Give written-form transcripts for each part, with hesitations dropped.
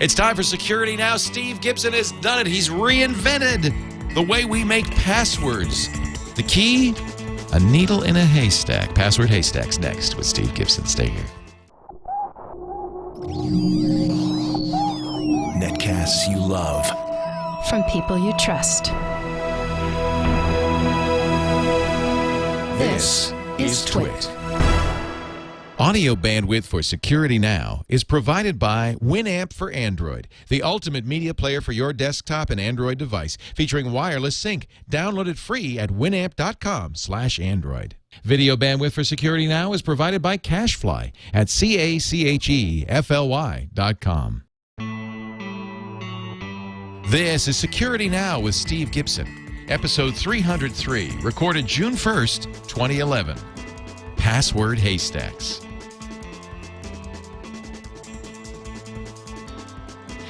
It's time for Security Now. Steve Gibson has done it. He's reinvented the way we make passwords. The key, a needle in a haystack. Password Haystacks next with Steve Gibson. Stay here. Netcasts you love. From people you trust. This is Twit. Audio bandwidth for Security Now is provided by Winamp for Android, the ultimate media player for your desktop and Android device, featuring wireless sync. Download it free at winamp.com/Android. Video bandwidth for Security Now is provided by CacheFly at CacheFly.com. This is Security Now with Steve Gibson, episode 303, recorded June 1st, 2011. Password Haystacks.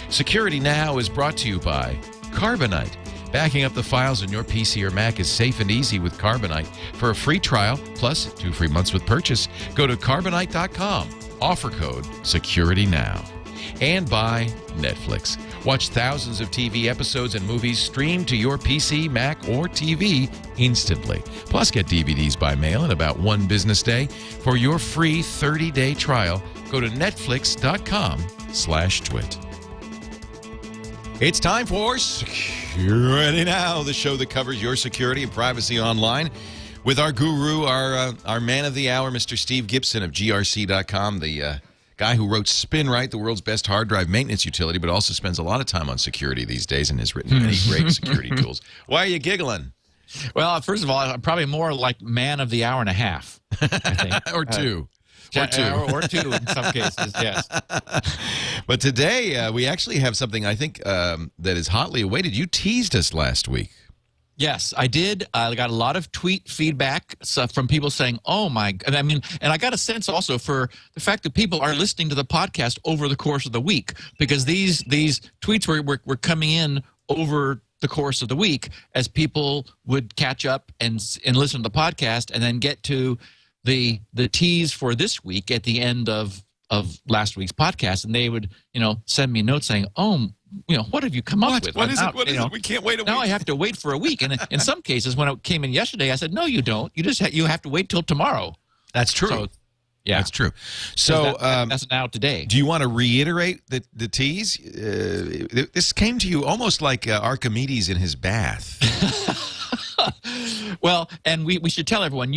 Security Now is brought to you by Carbonite. Backing up the files on your PC or Mac is safe and easy with Carbonite. For a free trial, plus 2 free months with purchase, go to Carbonite.com. Offer code SecurityNow. And by Netflix. Watch thousands of TV episodes and movies streamed to your PC, Mac, or TV instantly. Plus, get DVDs by mail in about 1 business day. For your free 30-day trial, go to netflix.com/twit. It's time for Security Now, the show that covers your security and privacy online. With our guru, our man of the hour, Mr. Steve Gibson of grc.com, the guy who wrote Spinrite, the world's best hard drive maintenance utility, but also spends a lot of time on security these days and has written many great security tools. Why are you giggling? Well, first of all, I'm probably more like man of the hour and a half, I think. Or two. Or two in some cases, yes. But today, we actually have something I think that is hotly awaited. You teased us last week. Yes, I did. I got a lot of tweet feedback from people saying, oh, my, I mean, and I got a sense also for the fact that people are listening to the podcast over the course of the week, because these tweets were coming in over the course of the week as people would catch up and listen to the podcast and then get to the tease for this week at the end of last week's podcast, and they would, send me notes saying, oh, what have you come up with? What is it? What is it? We can't wait a week. Now I have to wait for a week. And in some cases, when it came in yesterday, I said, no, you don't. You have to wait till tomorrow. That's true. So, yeah. That's true. So that's now today. Do you want to reiterate the tease? This came to you almost like Archimedes in his bath. Well, and we should tell everyone,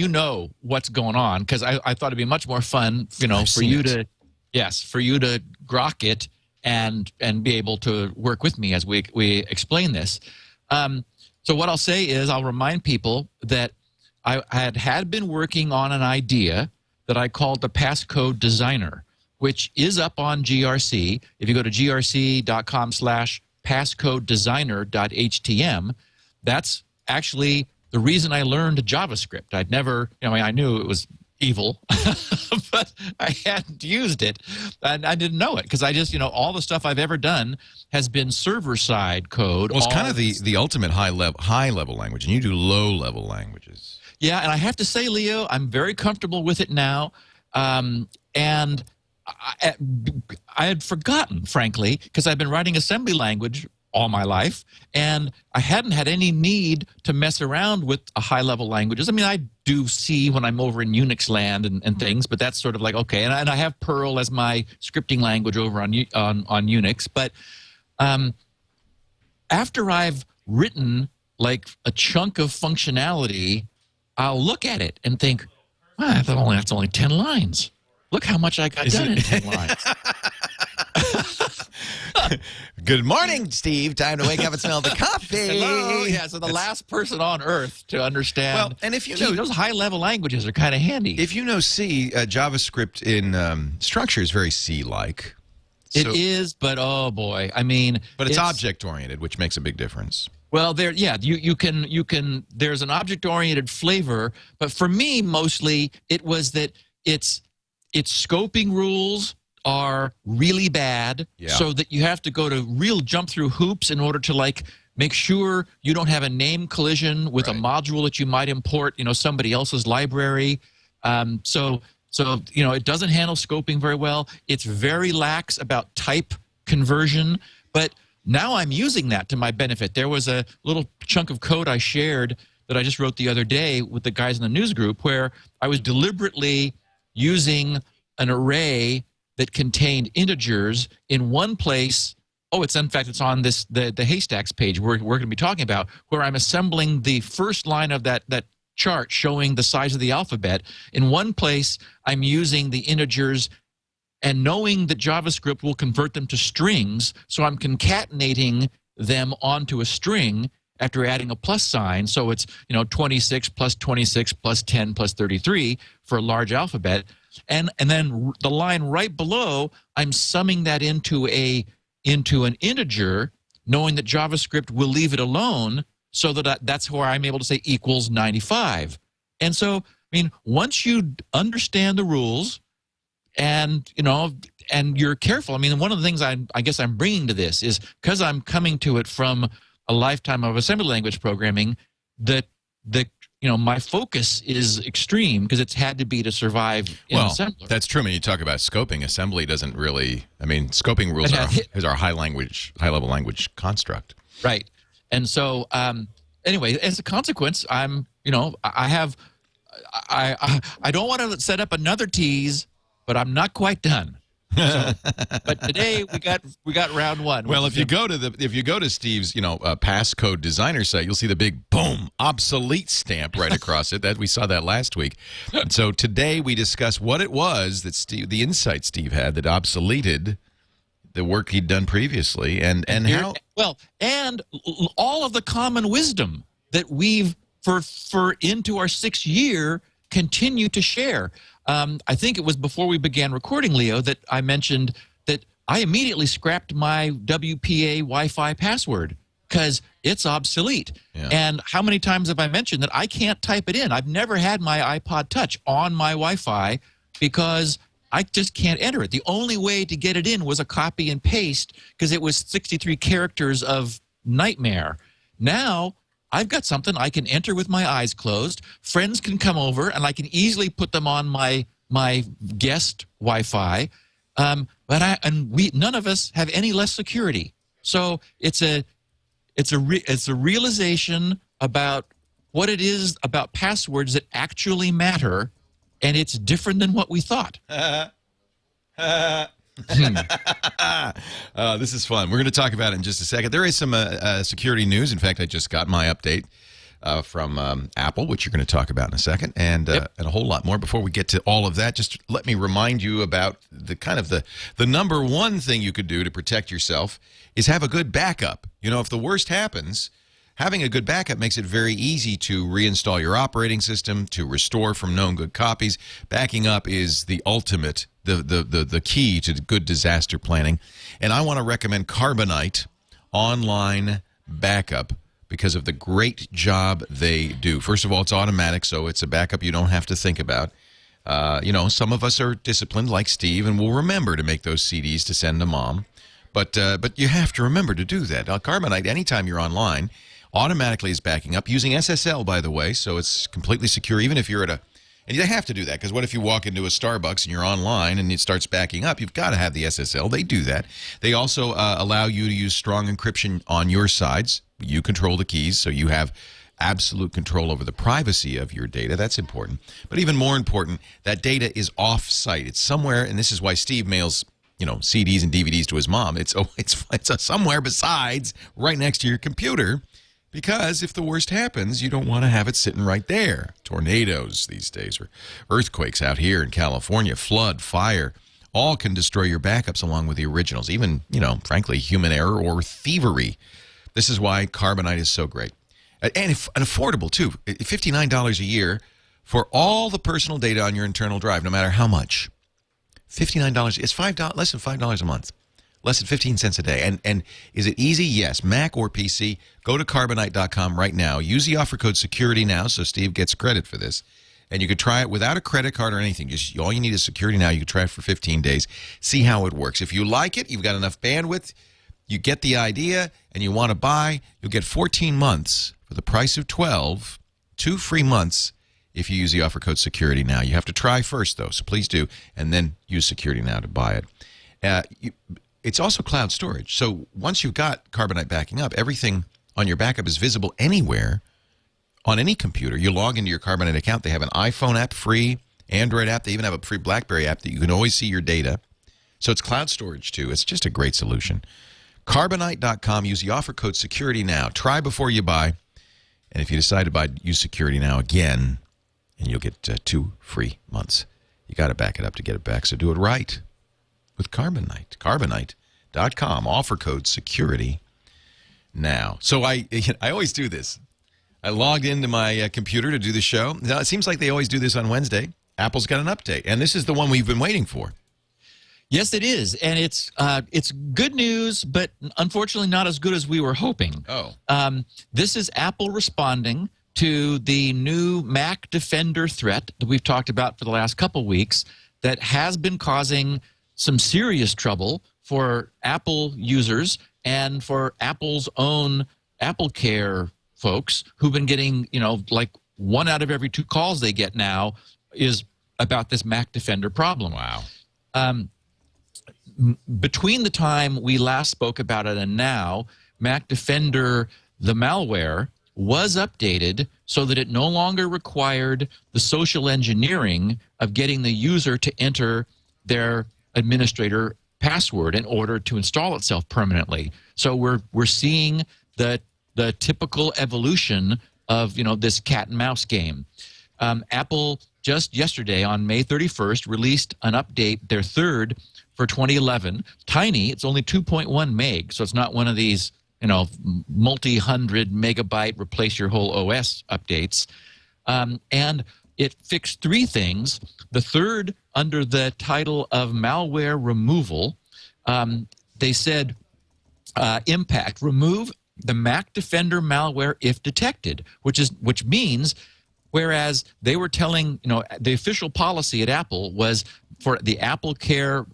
what's going on, because I thought it'd be much more fun, for you to grok it and be able to work with me as we explain this. So what I'll say is I'll remind people that I had been working on an idea that I called the passcode designer, which is up on GRC. If you go to grc.com/passcodedesigner.htm, that's actually the reason I learned JavaScript. I'd never, I knew it was evil, but I hadn't used it, and I didn't know it because I just, all the stuff I've ever done has been server-side code. Well, it's kind of the ultimate high-level language, and you do low-level languages. Yeah, and I have to say, Leo, I'm very comfortable with it now, and I had forgotten, frankly, because I've been writing assembly language all my life, and I hadn't had any need to mess around with high-level languages. I mean, I do C when I'm over in Unix land and things, but that's sort of like, okay. And I have Perl as my scripting language over on Unix. But after I've written like a chunk of functionality, I'll look at it and think, wow, that's only 10 lines. Look how much I got done in 10 lines. Good morning, Steve. Time to wake up and smell the coffee. Hello. Yeah, so the last person on earth to understand. Well, and if you know, those high-level languages are kind of handy. If you know C, JavaScript in structure is very C-like. It is, but oh boy, I mean. But it's object-oriented, which makes a big difference. Well, you can. There's an object-oriented flavor, but for me, mostly it was that its scoping rules are really bad, so that you have to go to real jump through hoops in order to make sure you don't have a name collision with a module that you might import, somebody else's library. So it doesn't handle scoping very well. It's very lax about type conversion, but now I'm using that to my benefit. There was a little chunk of code I shared that I just wrote the other day with the guys in the news group where I was deliberately using an array that contained integers in one place. Oh, it's in fact, it's on this the Haystacks page we're going to be talking about, where I'm assembling the first line of that chart showing the size of the alphabet. In one place, I'm using the integers and knowing that JavaScript will convert them to strings, so I'm concatenating them onto a string after adding a plus sign. So it's 26 plus 26 plus 10 plus 33 for a large alphabet. And then the line right below, I'm summing that into an integer, knowing that JavaScript will leave it alone, so that's where I'm able to say equals 95. And so, I mean, once you understand the rules and you're careful. I mean, one of the things I guess I'm bringing to this is because I'm coming to it from a lifetime of assembly language programming, that my focus is extreme because it's had to be to survive in assembler. That's true. When you talk about scoping, assembly doesn't really. I mean, scoping rules is our high-level language construct. Right. And so, anyway, as a consequence, I don't want to set up another tease, but I'm not quite done. So, but today we got round one. Well, if you go to Steve's passcode designer site, you'll see the big boom obsolete stamp right across it. That we saw that last week. And so today we discuss what it was that the insight Steve had that obsoleted the work he'd done previously, and how and all of the common wisdom that we've for into our 6th year continue to share. I think it was before we began recording, Leo, that I mentioned that I immediately scrapped my WPA Wi-Fi password because it's obsolete. Yeah. And how many times have I mentioned that I can't type it in? I've never had my iPod Touch on my Wi-Fi because I just can't enter it. The only way to get it in was a copy and paste because it was 63 characters of nightmare. Now I've got something I can enter with my eyes closed. Friends can come over, and I can easily put them on my guest Wi-Fi. But none of us have any less security. So it's a realization about what it is about passwords that actually matter, and it's different than what we thought. This is fun. We're going to talk about it in just a second. There is some security news. In fact, I just got my update from Apple, which you're going to talk about in a second, and a whole lot more. Before we get to all of that, just let me remind you about the number one thing you could do to protect yourself is have a good backup. If the worst happens, having a good backup makes it very easy to reinstall your operating system, to restore from known good copies. Backing up is the ultimate, the key to good disaster planning. And I want to recommend Carbonite Online Backup because of the great job they do. First of all, it's automatic, so it's a backup you don't have to think about. Some of us are disciplined like Steve, and we'll remember to make those CDs to send to Mom. But you have to remember to do that. Carbonite, anytime you're online, automatically is backing up using SSL, by the way, so it's completely secure, even if you're at and you have to do that, because what if you walk into a Starbucks and you're online and it starts backing up? You've got to have the SSL. They do that. They also allow you to use strong encryption on your sides. You control the keys, so you have absolute control over the privacy of your data. That's important. But even more important, that data is off-site. It's somewhere, and this is why Steve mails CDs and DVDs to his mom. It's somewhere besides right next to your computer. Because if the worst happens, you don't want to have it sitting right there. Tornadoes these days, or earthquakes out here in California, flood, fire, all can destroy your backups along with the originals. Even, frankly, human error or thievery. This is why Carbonite is so great. And affordable, too. $59 a year for all the personal data on your internal drive, no matter how much. $59. It's less than $5 a month. Less than 15 cents a day. And is it easy? Yes. Mac or PC, go to Carbonite.com right now. Use the offer code Security Now, so Steve gets credit for this. And you could try it without a credit card or anything. Just all you need is Security Now. You can try it for 15 days. See how it works. If you like it, you've got enough bandwidth, you get the idea, and you want to buy, you'll get 14 months for the price of 12, 2 free months if you use the offer code Security Now. You have to try first, though, so please do, and then use Security Now to buy it. it's also cloud storage. So once you've got Carbonite backing up, everything on your backup is visible anywhere on any computer. You log into your Carbonite account. They have an iPhone app free, Android app. They even have a free BlackBerry app that you can always see your data. So it's cloud storage, too. It's just a great solution. Carbonite.com. Use the offer code security now. Try before you buy. And if you decide to buy, use security now again, and you'll get 2 free months. You got to back it up to get it back, so do it right with Carbonite. Carbonite.com. Offer code security now. So I always do this. I logged into my computer to do the show. Now, it seems like they always do this on Wednesday. Apple's got an update, and this is the one we've been waiting for. Yes, it is, and it's good news, but unfortunately not as good as we were hoping. Oh. This is Apple responding to the new Mac Defender threat that we've talked about for the last couple weeks that has been causing some serious trouble for Apple users and for Apple's own Apple Care folks who've been getting, like 1 out of every 2 calls they get now is about this Mac Defender problem. Wow. Between the time we last spoke about it and now, Mac Defender, the malware, was updated so that it no longer required the social engineering of getting the user to enter their administrator password in order to install itself permanently. So we're seeing the typical evolution of this cat and mouse game. Apple just yesterday on May 31st released an update, their third for 2011. Tiny, it's only 2.1 meg, so it's not one of these multi-hundred megabyte replace your whole OS updates. And it fixed 3 things. The third, under the title of malware removal, they said impact, remove the Mac Defender malware if detected, which means, whereas they were telling, the official policy at Apple was for the Apple Care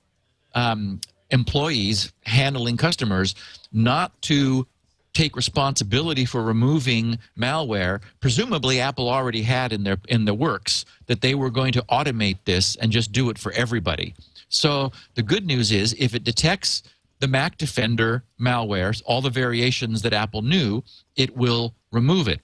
employees handling customers not to take responsibility for removing malware. Presumably, Apple already had in the works that they were going to automate this and just do it for everybody. So the good news is, if it detects the Mac Defender malware, all the variations that Apple knew, it will remove it.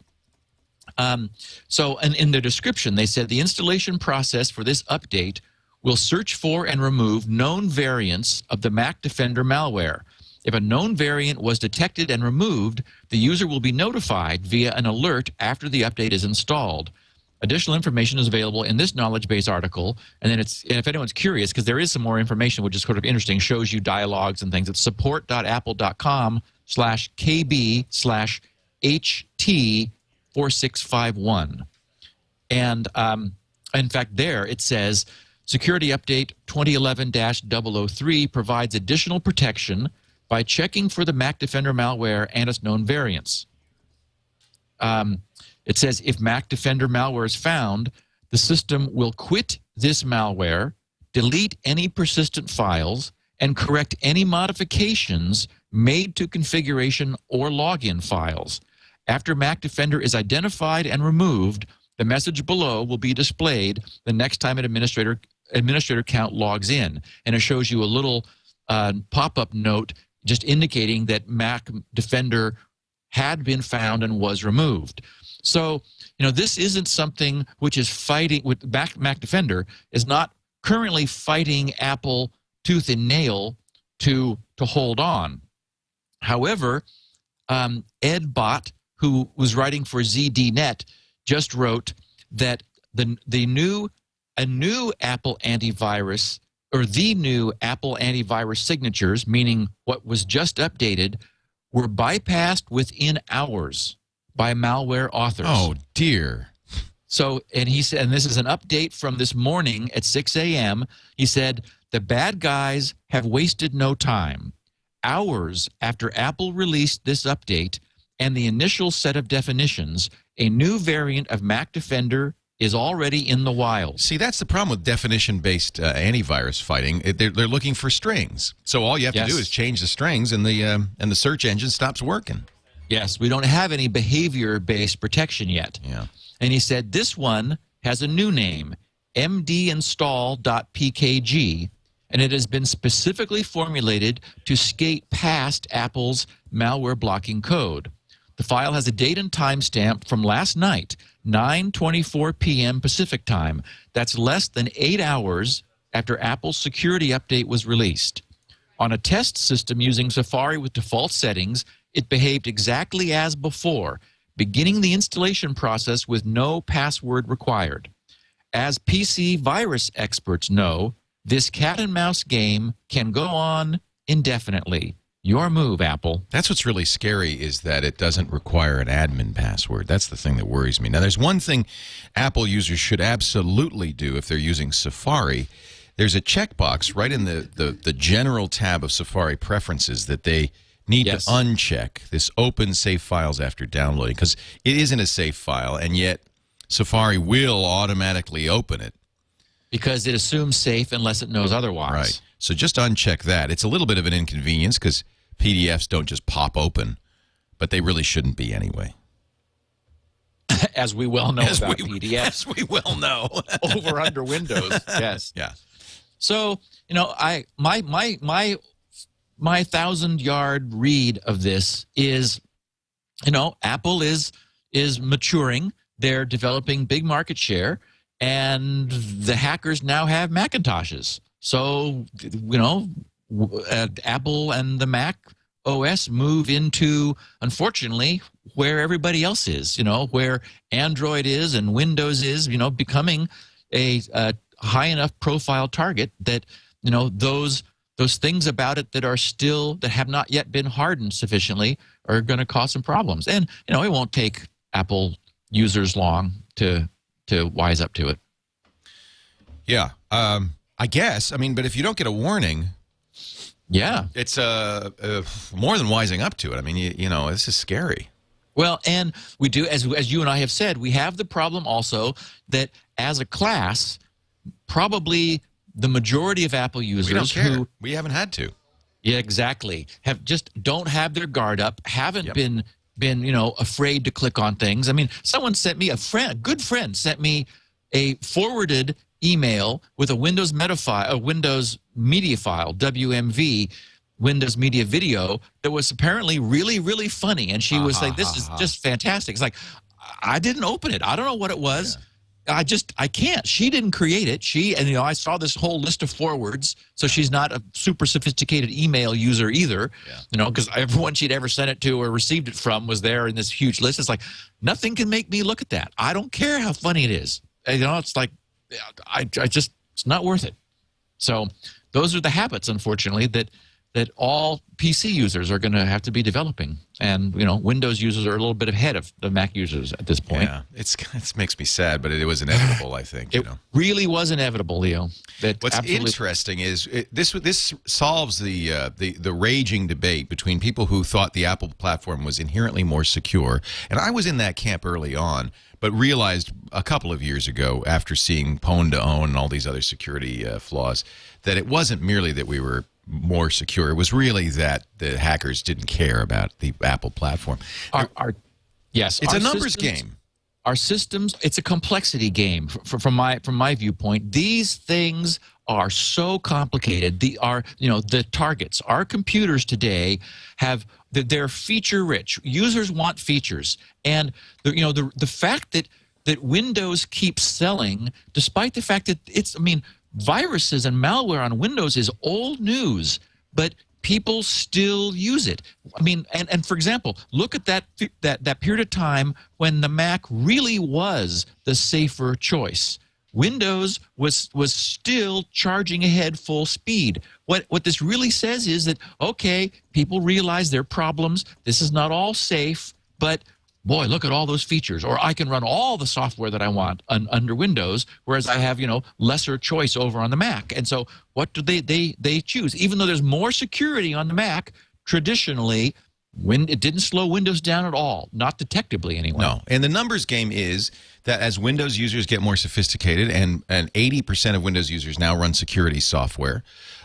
So in the description, they said the installation process for this update will search for and remove known variants of the Mac Defender malware. If a known variant was detected and removed, the user will be notified via an alert after the update is installed. Additional information is available in this knowledge base article, and then if anyone's curious, because there is some more information which is sort of interesting, shows you dialogues and things. It's support.apple.com/KB/HT4651. And in fact, there it says, Security Update 2011-003 provides additional protection by checking for the Mac Defender malware and its known variants. It says if Mac Defender malware is found, the system will quit this malware, delete any persistent files, and correct any modifications made to configuration or login files. After Mac Defender is identified and removed, the message below will be displayed the next time an administrator account logs in, and it shows you a little pop-up note just indicating that Mac Defender had been found and was removed. So, this isn't something which is fighting with Mac Defender is not currently fighting Apple tooth and nail to hold on. However, Ed Bott, who was writing for ZDNet, just wrote that a new Apple antivirus, or the new Apple antivirus signatures, meaning what was just updated, were bypassed within hours by malware authors. Oh, dear. So, and he said, and this is an update from this morning at 6 a.m., he said, the bad guys have wasted no time. Hours after Apple released this update and the initial set of definitions, a new variant of Mac Defender is already in the wild. See, that's the problem with definition-based antivirus fighting. They're looking for strings. So all you have to do is change the strings, and the search engine stops working. Yes, we don't have any behavior-based protection yet. Yeah. And he said this one has a new name, mdinstall.pkg, and it has been specifically formulated to skate past Apple's malware blocking code. The file has a date and timestamp from last night, 9:24 p.m. Pacific time. That's less than 8 hours after Apple's security update was released. On a test system using Safari with default settings, it behaved exactly as before, beginning the installation process with no password required. As PC virus experts know, this cat and mouse game can go on indefinitely. Your move, Apple. That's what's really scary, is that it doesn't require an admin password. That's the thing that worries me. Now, there's one thing Apple users should absolutely do if they're using Safari. There's a checkbox right in the general tab of Safari preferences that they need to uncheck, this open save files after downloading, because it isn't a safe file, and yet Safari will automatically open it. Because it assumes safe unless it knows otherwise. Right. So just uncheck that. It's a little bit of an inconvenience because PDFs don't just pop open, but they really shouldn't be anyway. As we well know about PDFs. As we well know. Over under Windows. Yes. Yeah. So, my 1,000-yard read of this is, Apple is maturing. They're developing big market share, and the hackers now have Macintoshes. So, Apple and the Mac OS move into, unfortunately, where everybody else is, where Android is and Windows is, becoming a high enough profile target that, those things about it that have not yet been hardened sufficiently are going to cause some problems. And, it won't take Apple users long to wise up to it. Yeah. I guess. But if you don't get a warning, it's more than wising up to it. This is scary. Well, and we do, as you and I have said, we have the problem also that as a class, probably the majority of Apple users we haven't had to. Yeah, exactly. Don't have their guard up, haven't been afraid to click on things. Someone sent me a good friend sent me a forwarded email with a Windows media file, WMV, Windows Media Video, that was apparently really, really funny. And she was like, this is just fantastic. It's like, I didn't open it. I don't know what it was. Yeah. I can't. She didn't create it. I saw this whole list of forwards, so she's not a super sophisticated email user either, because everyone she'd ever sent it to or received it from was there in this huge list. It's like, nothing can make me look at that. I don't care how funny it is. It's like, it's not worth it. So those are the habits, unfortunately, that all PC users are going to have to be developing. And, Windows users are a little bit ahead of the Mac users at this point. Yeah, it makes me sad, but it was inevitable, I think. It really was inevitable, Leo. What's interesting is this solves the raging debate between people who thought the Apple platform was inherently more secure. And I was in that camp early on, but realized a couple of years ago, after seeing Pwn to Own and all these other security flaws, that it wasn't merely that we were more secure. It was really that the hackers didn't care about the Apple platform. Yes, it's a numbers game. Our systems, it's a complexity game. From my viewpoint, these things are so complicated. The targets. Our computers today they're feature rich. Users want features, and the fact that Windows keeps selling, despite the fact that viruses and malware on Windows is old news, but people still use it. And for example, look at that period of time when the Mac really was the safer choice. Windows was still charging ahead full speed. What this really says is that, okay, people realize their problems. This is not all safe, but boy, look at all those features. Or I can run all the software that I want under Windows, whereas I have, lesser choice over on the Mac. And so what do they choose? Even though there's more security on the Mac, traditionally, it didn't slow Windows down at all, not detectably anyway. No, and the numbers game is that as Windows users get more sophisticated, and 80% of Windows users now run security software,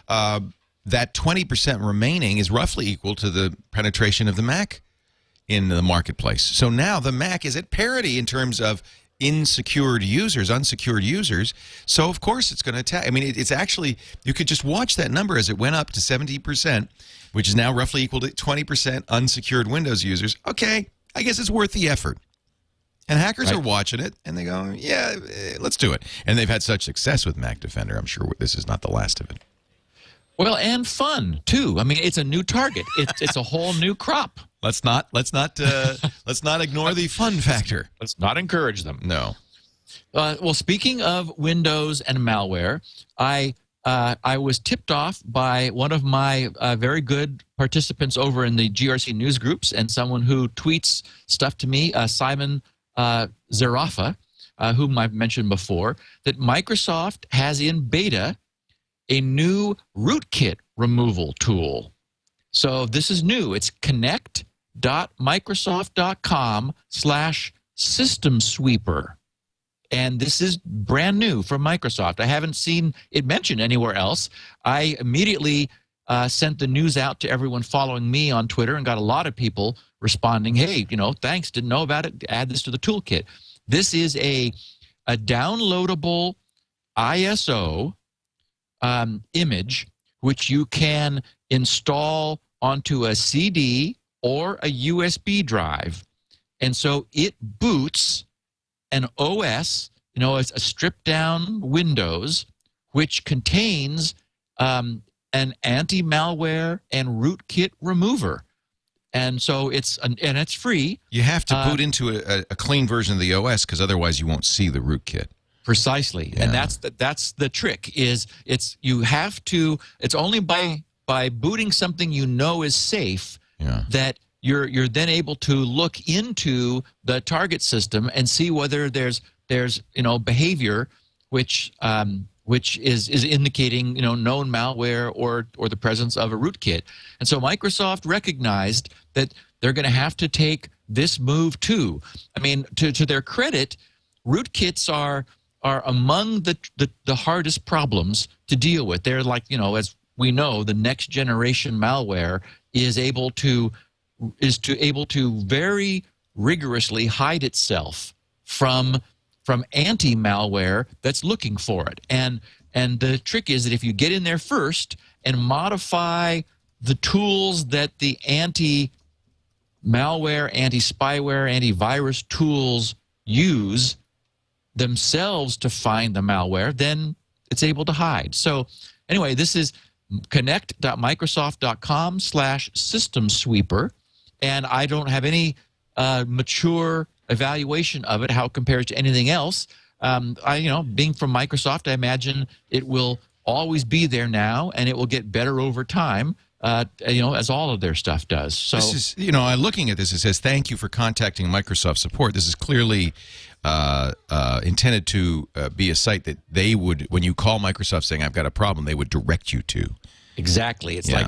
that 20% remaining is roughly equal to the penetration of the Mac in the marketplace. So now the Mac is at parity in terms of unsecured users. So, of course, it's going to attack. I mean, it's actually, you could just watch that number as it went up to 70%, which is now roughly equal to 20% unsecured Windows users. Okay, I guess it's worth the effort. And hackers are watching it, and they go, yeah, let's do it. And they've had such success with Mac Defender. I'm sure this is not the last of it. Well, and fun, too. I mean, it's a new target. It's a whole new crop. Let's not ignore the fun factor. Let's not encourage them. No. Well, speaking of Windows and malware, I was tipped off by one of my very good participants over in the GRC news groups and someone who tweets stuff to me, Simon Zerafa, whom I've mentioned before, that Microsoft has in beta a new rootkit removal tool. So this is new. It's connect.microsoft.com/systemsweeper. And this is brand new from Microsoft. I haven't seen it mentioned anywhere else. I immediately sent the news out to everyone following me on Twitter and got a lot of people responding, hey, thanks, didn't know about it, add this to the toolkit. This is a downloadable ISO image which you can install onto a CD or a USB drive. And so it boots an OS, it's a stripped-down Windows, which contains an anti-malware and rootkit remover. And so it's free. You have to boot into a clean version of the OS because otherwise you won't see the rootkit. Precisely, yeah. And that's the trick. It's only by booting something is safe that you're then able to look into the target system and see whether there's behavior which is indicating known malware or the presence of a rootkit. And so Microsoft recognized that they're going to have to take this move too. I mean, to their credit, rootkits are among the hardest problems to deal with. They're like, as we know, the next generation malware is able to very rigorously hide itself from anti-malware that's looking for it. And the trick is that if you get in there first and modify the tools that the anti-malware, anti-spyware, antivirus tools use themselves to find the malware, then it's able to hide. So anyway, this is connect.microsoft.com/systemsweeper, and I don't have any mature evaluation of it, how it compares to anything else. Being from Microsoft, I imagine it will always be there now, and it will get better over time, as all of their stuff does. So this is, looking at this, it says, thank you for contacting Microsoft support. This is clearly intended to be a site that they would, when you call Microsoft saying, I've got a problem, they would direct you to. Exactly. It's like,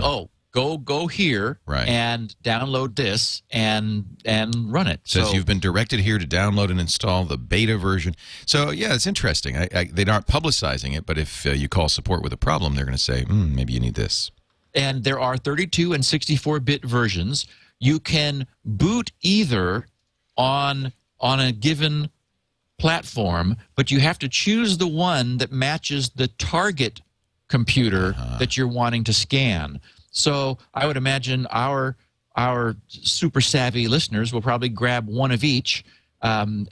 go here and download this and run it. Says you've been directed here to download and install the beta version. So, yeah, it's interesting. They aren't publicizing it, but if you call support with a problem, they're going to say, maybe you need this. And there are 32 and 64-bit versions. You can boot either on a given platform, but you have to choose the one that matches the target computer that you're wanting to scan. So I would imagine our super savvy listeners will probably grab one of each and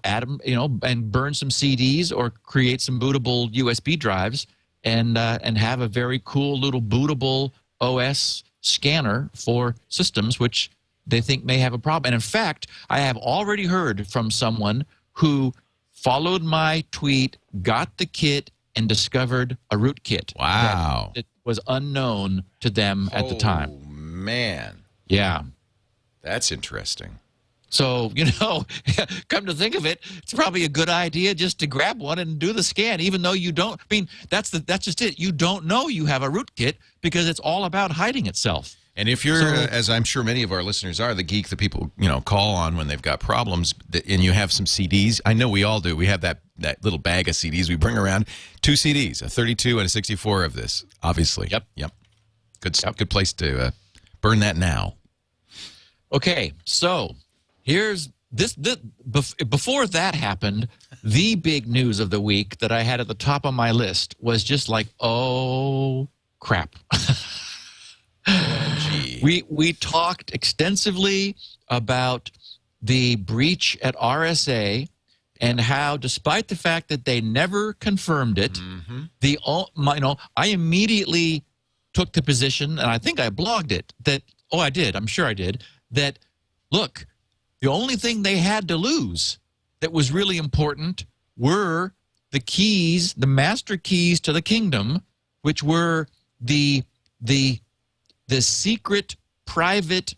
add them, and burn some CDs or create some bootable USB drives and have a very cool little bootable OS scanner for systems which they think may have a problem. And in fact, I have already heard from someone who followed my tweet, got the kit, and discovered a rootkit. Wow. That was unknown to them at the time. Oh, man. Yeah. That's interesting. So, come to think of it, it's probably a good idea just to grab one and do the scan, even though you don't. I mean, that's just it. You don't know you have a rootkit because it's all about hiding itself. And if you're, as I'm sure many of our listeners are, the geek that people call on when they've got problems, and you have some CDs, I know we all do. We have that little bag of CDs we bring around, 2 CDs, a 32 and a 64 of this, obviously. Yep. Good place to burn that now. Okay, so here's before that happened, the big news of the week that I had at the top of my list was just like, oh crap. We talked extensively about the breach at RSA and how, despite the fact that they never confirmed it, I immediately took the position, and I think I blogged it, that, I did, I'm sure I did, that, look, the only thing they had to lose that was really important were the keys, the master keys to the kingdom, which were the secret private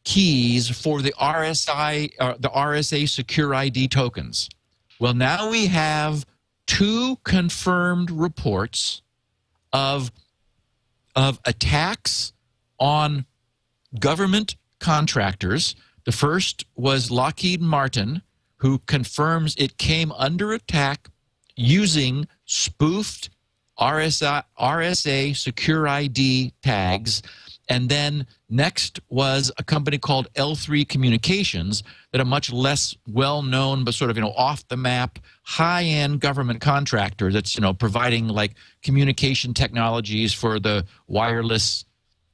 keys for the RSA secure ID tokens. Well, now we have 2 confirmed reports of attacks on government contractors. The first was Lockheed Martin, who confirms it came under attack using spoofed RSA secure ID tags. And then next was a company called L3 Communications, that a much less well-known but sort of off-the-map, high-end government contractor that's providing like communication technologies for the wireless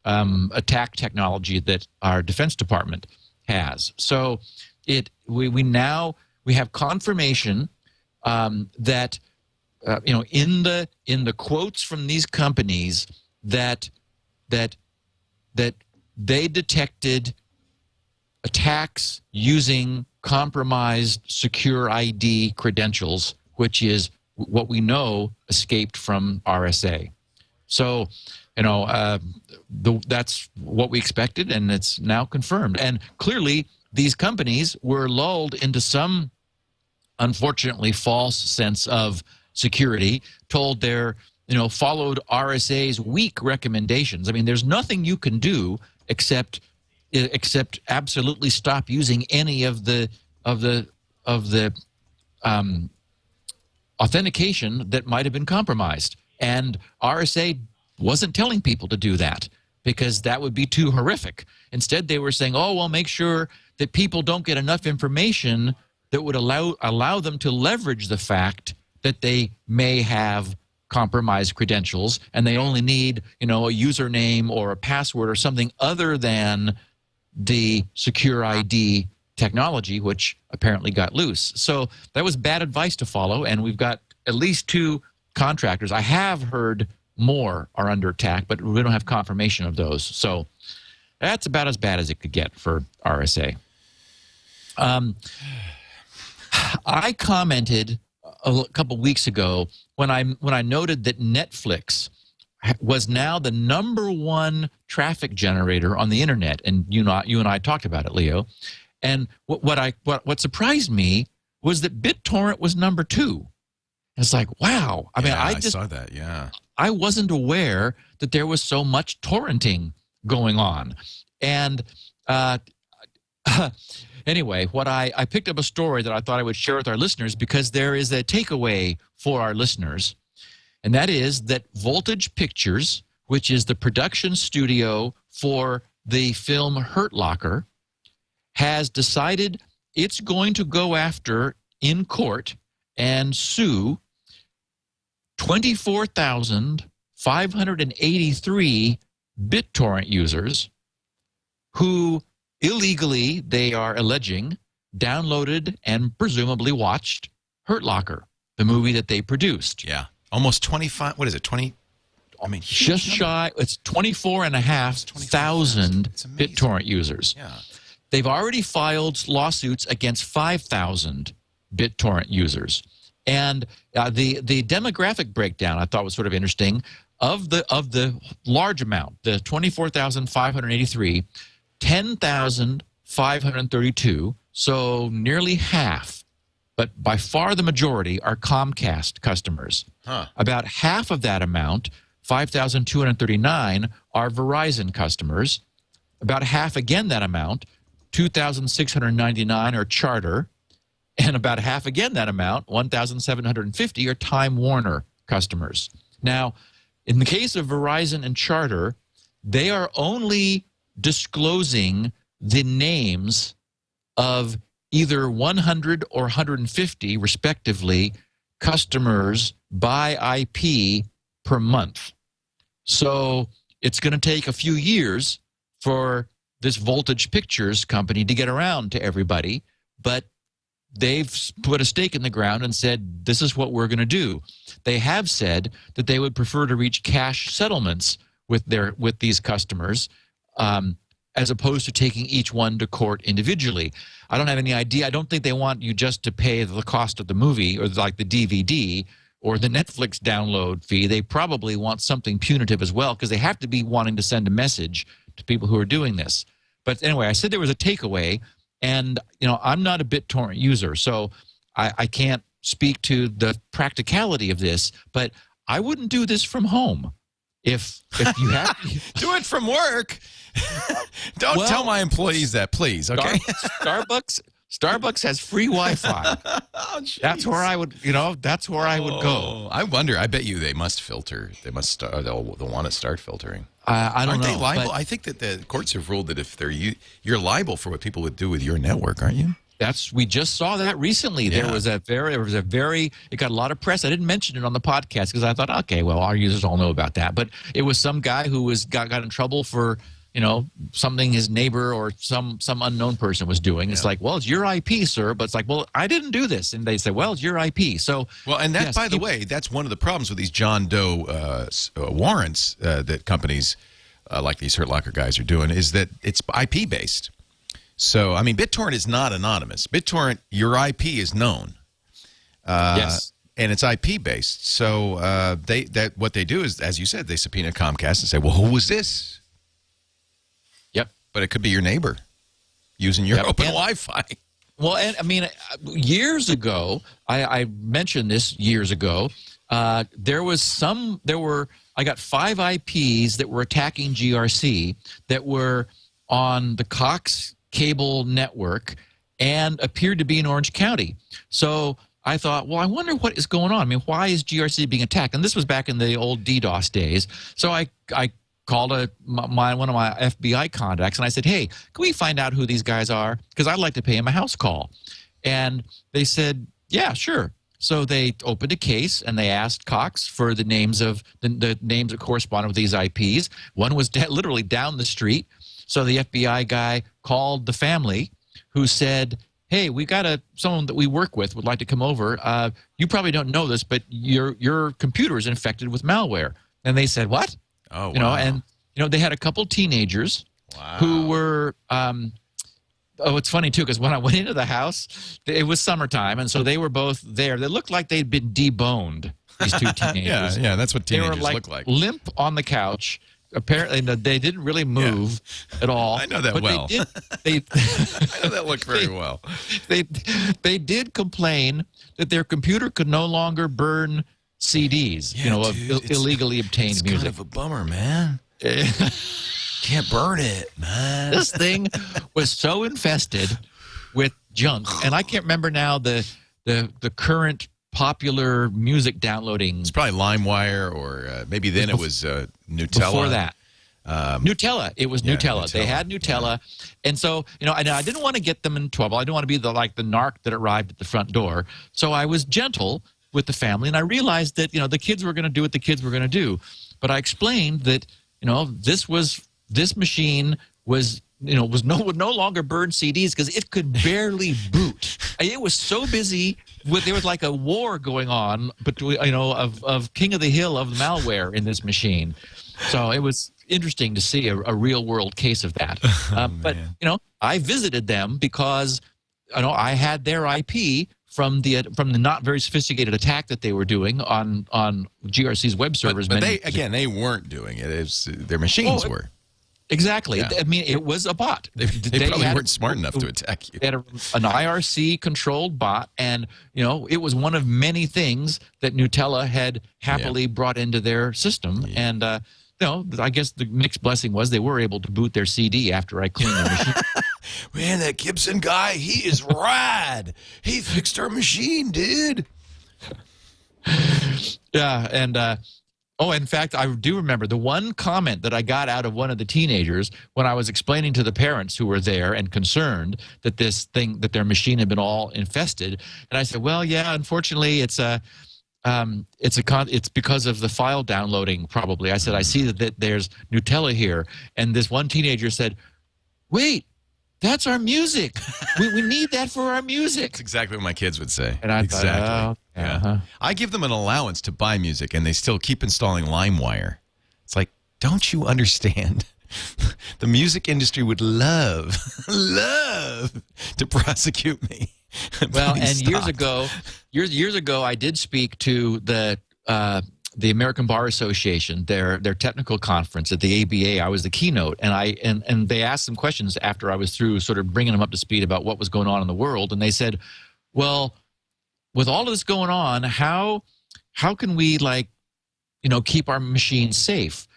attack technology that our Defense Department has. So we now have confirmation that in the quotes from these companies that they detected attacks using compromised secure ID credentials, which is what we know escaped from RSA. So, that's what we expected, and it's now confirmed. And clearly, these companies were lulled into some, unfortunately, false sense of security, told their followed RSA's weak recommendations. I mean, there's nothing you can do except absolutely stop using any of the authentication that might have been compromised. And RSA wasn't telling people to do that because that would be too horrific. Instead, they were saying, make sure that people don't get enough information that would allow them to leverage the fact that they may have compromised credentials, and they only need, a username or a password or something other than the secure ID technology, which apparently got loose. So that was bad advice to follow, and we've got at least 2 contractors. I have heard more are under attack, but we don't have confirmation of those. So that's about as bad as it could get for RSA. I commented a couple weeks ago when I noted that Netflix was now the #1 traffic generator on the internet, and you and I talked about it, Leo. And what surprised me was that BitTorrent was #2. It's like, wow. I mean, I saw that. Yeah, I wasn't aware that there was so much torrenting going on, and anyway, I picked up a story that I thought I would share with our listeners because there is a takeaway for our listeners, and that is that Voltage Pictures, which is the production studio for the film Hurt Locker, has decided it's going to go after, in court, and sue 24,583 BitTorrent users who illegally, they are alleging, downloaded and presumably watched Hurt Locker, the movie that they produced. Yeah. Almost 25, what is it, 20? I mean, just shy, it's 24,500 BitTorrent users. Yeah. They've already filed lawsuits against 5,000 BitTorrent users. And the demographic breakdown I thought was sort of interesting. Of the large amount, the 24,583, 10,532, so nearly half, but by far the majority, are Comcast customers. About half of that amount, 5,239, are Verizon customers. About half again that amount, 2,699, are Charter. And about half again that amount, 1,750, are Time Warner customers. Now, in the case of Verizon and Charter, they are only disclosing the names of either 100 or 150, respectively, customers by IP per month. So it's going to take a few years for this Voltage Pictures company to get around to everybody, but they've put a stake in the ground and said, this is what we're going to do. They have said that they would prefer to reach cash settlements with these customers, as opposed to taking each one to court individually. I don't have any idea. I don't think they want you just to pay the cost of the movie or like the DVD or the Netflix download fee. They probably want something punitive as well, because they have to be wanting to send a message to people who are doing this. But anyway, I said there was a takeaway, and I'm not a BitTorrent user, so I can't speak to the practicality of this, but I wouldn't do this from home. If you have do it from work. Don't tell my employees that, please. Okay. Starbucks has free Wi-Fi. Oh, that's where I would, that's where I would go. I wonder. I bet you they must filter. They must. They'll want to start filtering. I don't know. Aren't they liable? I think that the courts have ruled that if you're liable for what people would do with your network, aren't you? We just saw that recently. Yeah. It got a lot of press. I didn't mention it on the podcast because I thought, okay, well, our users all know about that. But it was some guy who got in trouble for, something his neighbor or some unknown person was doing. Yeah. It's like, well, it's your IP, sir. But it's like, well, I didn't do this. And they say, well, it's your IP. So, well, and that, by the way, that's one of the problems with these John Doe warrants that companies like these Hurt Locker guys are doing, is that it's IP based. So, I mean, BitTorrent is not anonymous. BitTorrent, your IP is known. Yes. And it's IP based. So what they do is, as you said, they subpoena Comcast and say, well, who was this? Yep. But it could be your neighbor using your open Wi-Fi. Well, and I mean, years ago, I mentioned this years ago, I got 5 IPs that were attacking GRC that were on the Cox cable network and appeared to be in Orange County. So I thought, well, I wonder what is going on. I mean, why is GRC being attacked? And this was back in the old DDoS days. So I called one of my FBI contacts, and I said, hey, can we find out who these guys are? Because I'd like to pay him a house call. And they said, yeah, sure. So they opened a case, and they asked Cox for the names of the names that corresponded with these IPs. One was literally down the street. So the FBI guy called the family, who said, hey, we got someone that we work with would like to come over. You probably don't know this, but your computer is infected with malware. And they said, what? Oh, wow. And they had a couple teenagers who were it's funny too, because when I went into the house, it was summertime, and so they were both there. They looked like they'd been deboned, these two teenagers. Yeah, that's what teenagers look look like. Limp on the couch. Apparently, they didn't really move at all. I know that well. They I know that look very well. They did complain that their computer could no longer burn CDs, of illegally obtained music. It's kind of a bummer, man. Can't burn it, man. This thing was so infested with junk, and I can't remember now the current popular music downloading. It's probably LimeWire, or maybe then it was Nutella. Before that, Nutella. It was Nutella. They had Nutella, and so and I didn't want to get them in trouble. I didn't want to be the narc that arrived at the front door. So I was gentle with the family, and I realized that the kids were going to do what the kids were going to do. But I explained that this machine was would no longer burn CDs because it could barely boot. It was so busy there was like a war going on between of King of the Hill of malware in this machine. So it was interesting to see a real world case of that. But I visited them because I had their IP from the not very sophisticated attack that they were doing on GRC's web servers. But they weren't doing it. Their machines were. Exactly. Yeah. I mean, it was a bot. They probably weren't smart enough to attack you. They had an IRC-controlled bot, and it was one of many things that Nutella had happily brought into their system. Yeah. And I guess the mixed blessing was they were able to boot their CD after I cleaned the machine. Man, that Gibson guy, he is rad. He fixed our machine, dude. Yeah, and Oh, in fact, I do remember the one comment that I got out of one of the teenagers when I was explaining to the parents who were there and concerned that that their machine had been all infested. And I said, well, yeah, unfortunately, it's because of the file downloading, probably. I said, I see that there's Nutella here. And this one teenager said, wait, that's our music. we need that for our music. That's exactly what my kids would say. And I exactly. thought, yeah. I give them an allowance to buy music, and they still keep installing LimeWire. It's like, don't you understand? The music industry would love to prosecute me. Well, and stop. years ago, I did speak to the American Bar Association, their technical conference at the ABA. I was the keynote, and they asked some questions after I was through, sort of bringing them up to speed about what was going on in the world. And they said, well, with all of this going on, how can we, like, keep our machines safe?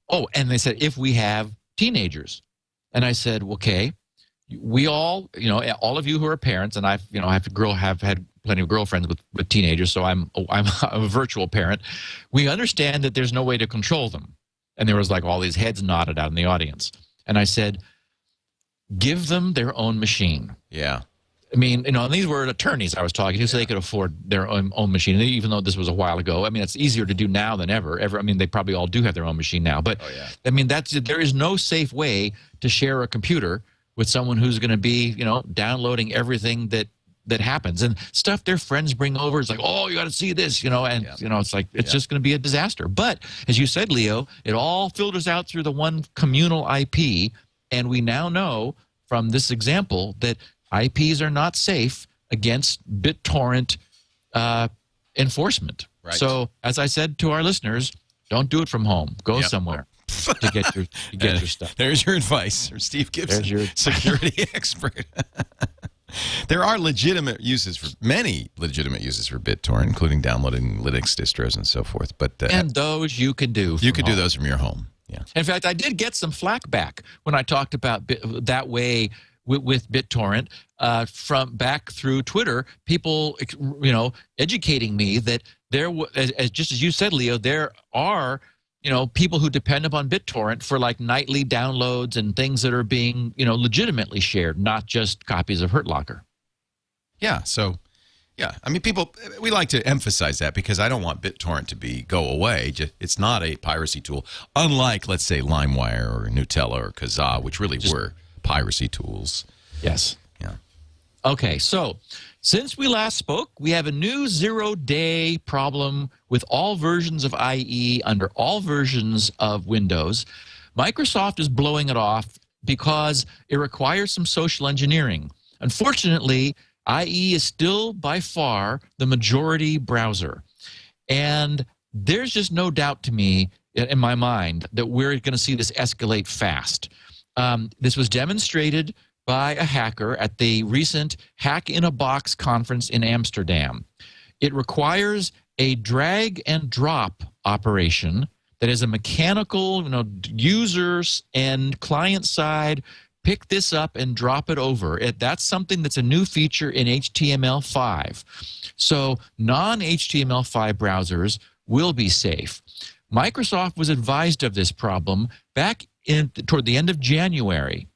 Oh, and they said, if we have teenagers. And I said, okay, we all, all of you who are parents, and have had plenty of girlfriends with teenagers, so I'm a virtual parent. We understand that there's no way to control them. And there was like all these heads nodded out in the audience. And I said, give them their own machine. Yeah. I mean, and these were attorneys I was talking to, so they could afford their own machine. And even though this was a while ago, I mean, it's easier to do now than ever. I mean, they probably all do have their own machine now. But, I mean, there is no safe way to share a computer with someone who's going to be, downloading everything that happens. And stuff their friends bring over. It's like, oh, you got to see this, it's like, it's just going to be a disaster. But, as you said, Leo, it all filters out through the one communal IP. And we now know from this example that IPs are not safe against BitTorrent enforcement. Right. So, as I said to our listeners, don't do it from home. Go somewhere to get your stuff. There's your advice from Steve Gibson, security expert. There are many legitimate uses for BitTorrent, including downloading Linux distros and so forth. But and those you can do. You could do those from your home. Yeah. In fact, I did get some flack back when I talked about that way with BitTorrent from back through Twitter. People, educating me that just as you said, Leo, there are people who depend upon BitTorrent for like nightly downloads and things that are being legitimately shared, not just copies of HurtLocker. Yeah. So. Yeah, I mean, we like to emphasize that because I don't want BitTorrent to go away. It's not a piracy tool, unlike, let's say, LimeWire or Nutella or Kazaa, which really were piracy tools. Yes. Yeah. Okay, so since we last spoke, we have a new zero-day problem with all versions of IE under all versions of Windows. Microsoft is blowing it off because it requires some social engineering. Unfortunately, IE is still by far the majority browser. And there's just no doubt to me in my mind that we're going to see this escalate fast. This was demonstrated by a hacker at the recent Hack in a Box conference in Amsterdam. It requires a drag and drop operation that is a mechanical, users and client side pick this up and drop it over. That's something that's a new feature in HTML5. So non-HTML5 browsers will be safe. Microsoft was advised of this problem back toward the end of January.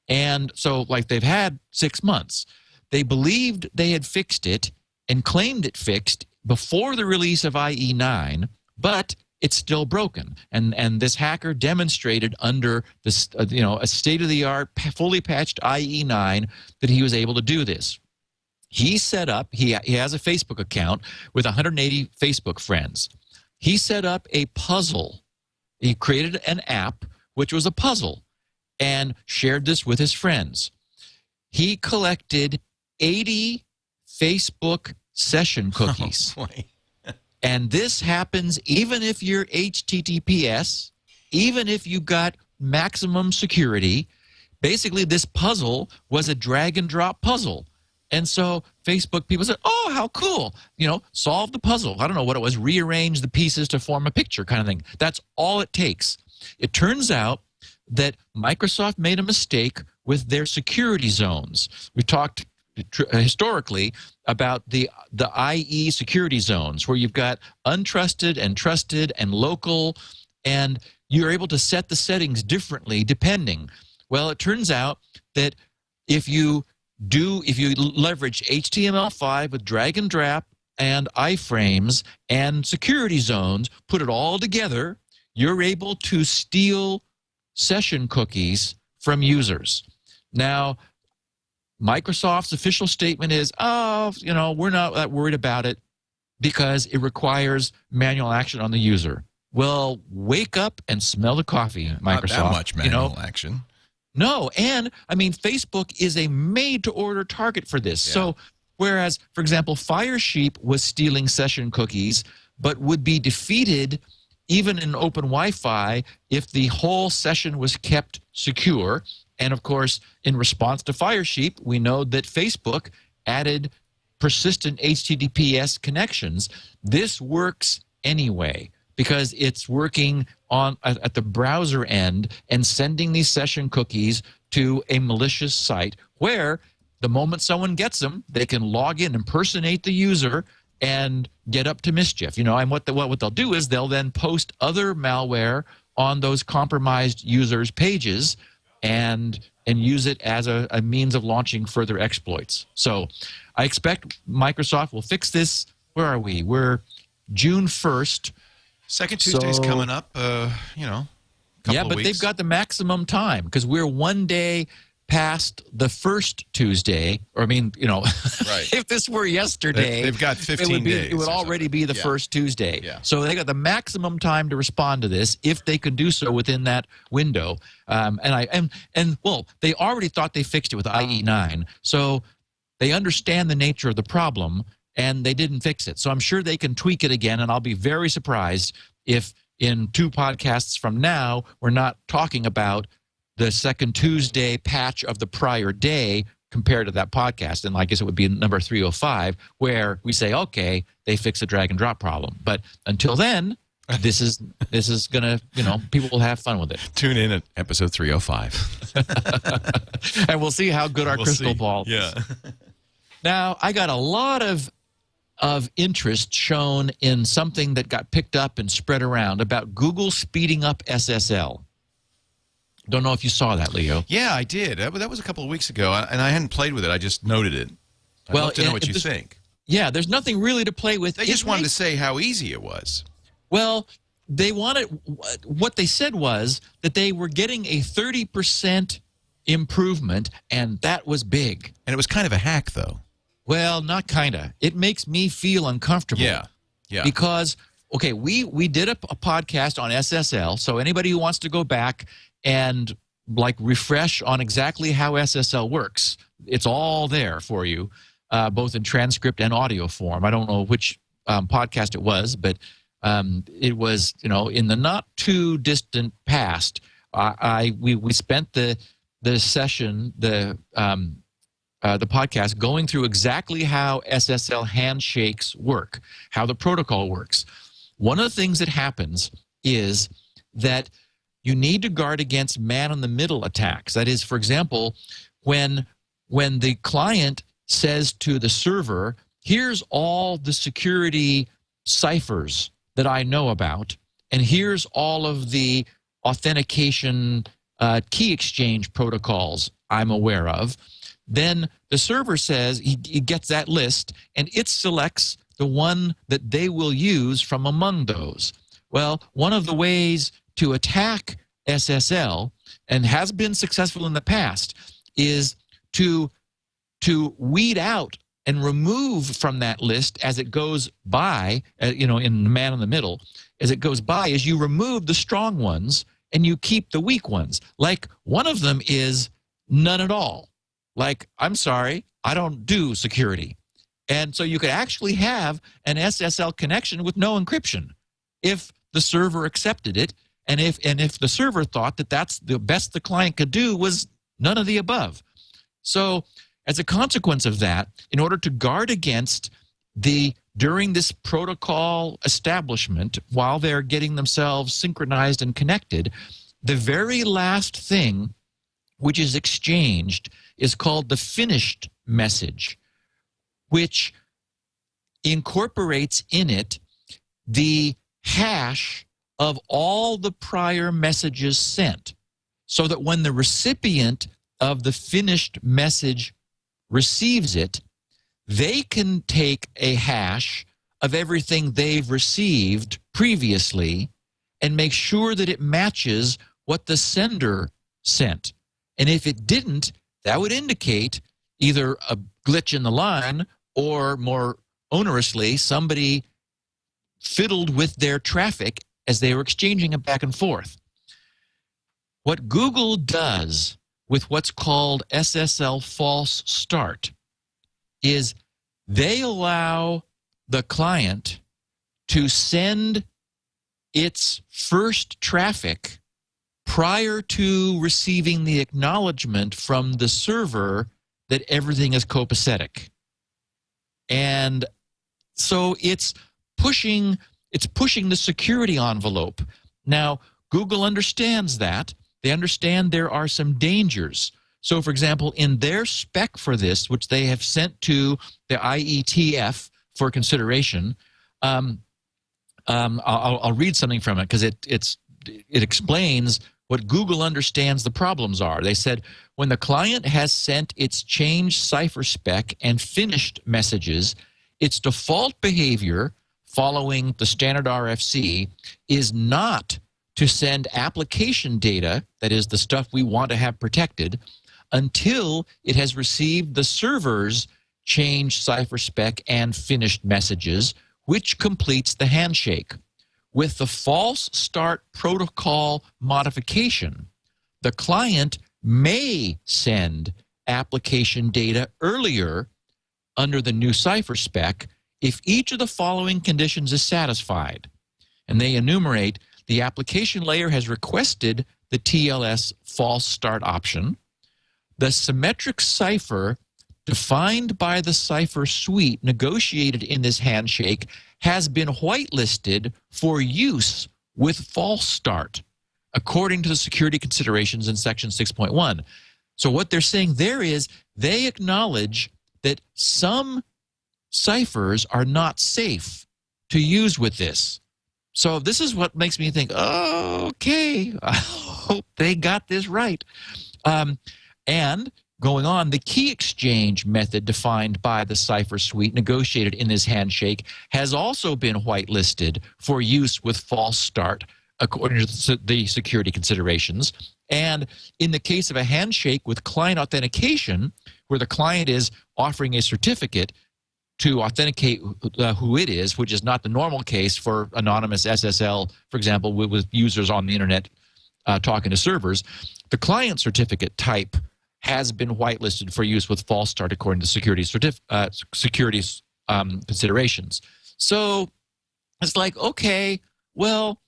And so, they've had 6 months. They believed they had fixed it and claimed it fixed before the release of IE9, but it's still broken. And this hacker demonstrated under this, a state-of-the-art, fully patched IE9 that he was able to do this. He set up, he has a Facebook account with 180 Facebook friends. He set up a puzzle. He created an app, which was a puzzle, and shared this with his friends. He collected 80 Facebook session cookies. Oh, boy. And this happens even if you're HTTPS, even if you got maximum security. Basically, this puzzle was a drag and drop puzzle. And so Facebook people said, oh, how cool. Solve the puzzle. I don't know what it was, rearrange the pieces to form a picture kind of thing. That's all it takes. It turns out that Microsoft made a mistake with their security zones. We talked historically about the IE security zones, where you've got untrusted and trusted and local, and you're able to set the settings differently depending. Well, it turns out that if you leverage HTML5 with drag and drop and iframes and security zones, put it all together, you're able to steal session cookies from users. Now, Microsoft's official statement is, we're not that worried about it because it requires manual action on the user. Well, wake up and smell the coffee, Microsoft. Not that much manual action. No, and I mean, Facebook is a made-to-order target for this. Yeah. So, whereas, for example, Firesheep was stealing session cookies, but would be defeated even in open Wi-Fi if the whole session was kept secure. And of course, in response to Firesheep, we know that Facebook added persistent HTTPS connections. This works anyway, because it's working at the browser end and sending these session cookies to a malicious site where the moment someone gets them, they can log in, impersonate the user, and get up to mischief. And what they'll do is they'll then post other malware on those compromised users' pages and use it as a means of launching further exploits. So I expect Microsoft will fix this. Where are we? We're June 1st. Second Tuesday's coming up, couple of weeks. They've got the maximum time because we're one day past the first Tuesday. Or, right. If this were yesterday, they've got 15 days. It would already be the first Tuesday. Yeah. So they got the maximum time to respond to this if they could do so within that window. They already thought they fixed it with IE9, so they understand the nature of the problem. And they didn't fix it. So I'm sure they can tweak it again, and I'll be very surprised if in 2 podcasts from now we're not talking about the second Tuesday patch of the prior day compared to that podcast. And I guess it would be number 305, where we say, okay, they fixed the drag and drop problem. But until then, this is going to, people will have fun with it. Tune in at episode 305. And we'll see how good our crystal ball is. Yeah. Now, I got a lot of interest shown in something that got picked up and spread around about Google speeding up SSL. Don't know if you saw that, Leo. Yeah, I did. That was a couple of weeks ago, and I hadn't played with it. I just noted it. I'd love to know what you think. Yeah, there's nothing really to play with. They just wanted to say how easy it was. Well, what they said was that they were getting a 30% improvement, and that was big. And it was kind of a hack, though. Well, not kind of. It makes me feel uncomfortable. Yeah. Because, okay, we did a podcast on SSL, so anybody who wants to go back and refresh on exactly how SSL works, it's all there for you, both in transcript and audio form. I don't know which podcast it was, but it was, in the not too distant past. We spent the session, the podcast, going through exactly how SSL handshakes work, how the protocol works. One of the things that happens is that you need to guard against man-in-the-middle attacks. That is, for example, when the client says to the server, here's all the security ciphers that I know about, and here's all of the authentication key exchange protocols I'm aware of, then the server says he gets that list, and it selects the one that they will use from among those. Well, one of the ways to attack SSL, and has been successful in the past, is to weed out and remove from that list as it goes by, in the man in the middle, as it goes by, is you remove the strong ones and you keep the weak ones. Like, one of them is none at all. Like, I'm sorry, I don't do security. And so you could actually have an SSL connection with no encryption if the server accepted it, and if the server thought that that's the best the client could do was none of the above. So as a consequence of that, in order to guard against during this protocol establishment, while they're getting themselves synchronized and connected, the very last thing which is exchanged is called the finished message, which incorporates in it the hash of all the prior messages sent, so that when the recipient of the finished message receives it, they can take a hash of everything they've received previously and make sure that it matches what the sender sent. And if it didn't, that would indicate either a glitch in the line or, more onerously, somebody fiddled with their traffic as they were exchanging it back and forth. What Google does with what's called SSL False Start is they allow the client to send its first traffic prior to receiving the acknowledgement from the server that everything is copacetic. And so it's pushing the security envelope. Now, Google understands that. They understand there are some dangers. So, for example, in their spec for this, which they have sent to the IETF for consideration, I'll read something from it because it explains what Google understands the problems are. They said, when the client has sent its changed cipher spec and finished messages, its default behavior following the standard RFC is not to send application data, that is the stuff we want to have protected, until it has received the server's changed cipher spec and finished messages, which completes the handshake. With the false start protocol modification, the client may send application data earlier under the new cipher spec if each of the following conditions is satisfied. And they enumerate: the application layer has requested the TLS false start option. The symmetric cipher defined by the cipher suite negotiated in this handshake has been whitelisted for use with false start, according to the security considerations in section 6.1. So what they're saying there is they acknowledge that some ciphers are not safe to use with this. So this is what makes me think, oh, okay, I hope they got this right. And going on, the key exchange method defined by the cipher suite negotiated in this handshake has also been whitelisted for use with false start, according to the security considerations. And in the case of a handshake with client authentication, where the client is offering a certificate to authenticate who it is, which is not the normal case for anonymous SSL, for example, with users on the internet talking to servers, the client certificate type has been whitelisted for use with false start according to security considerations. So it's like, okay, well,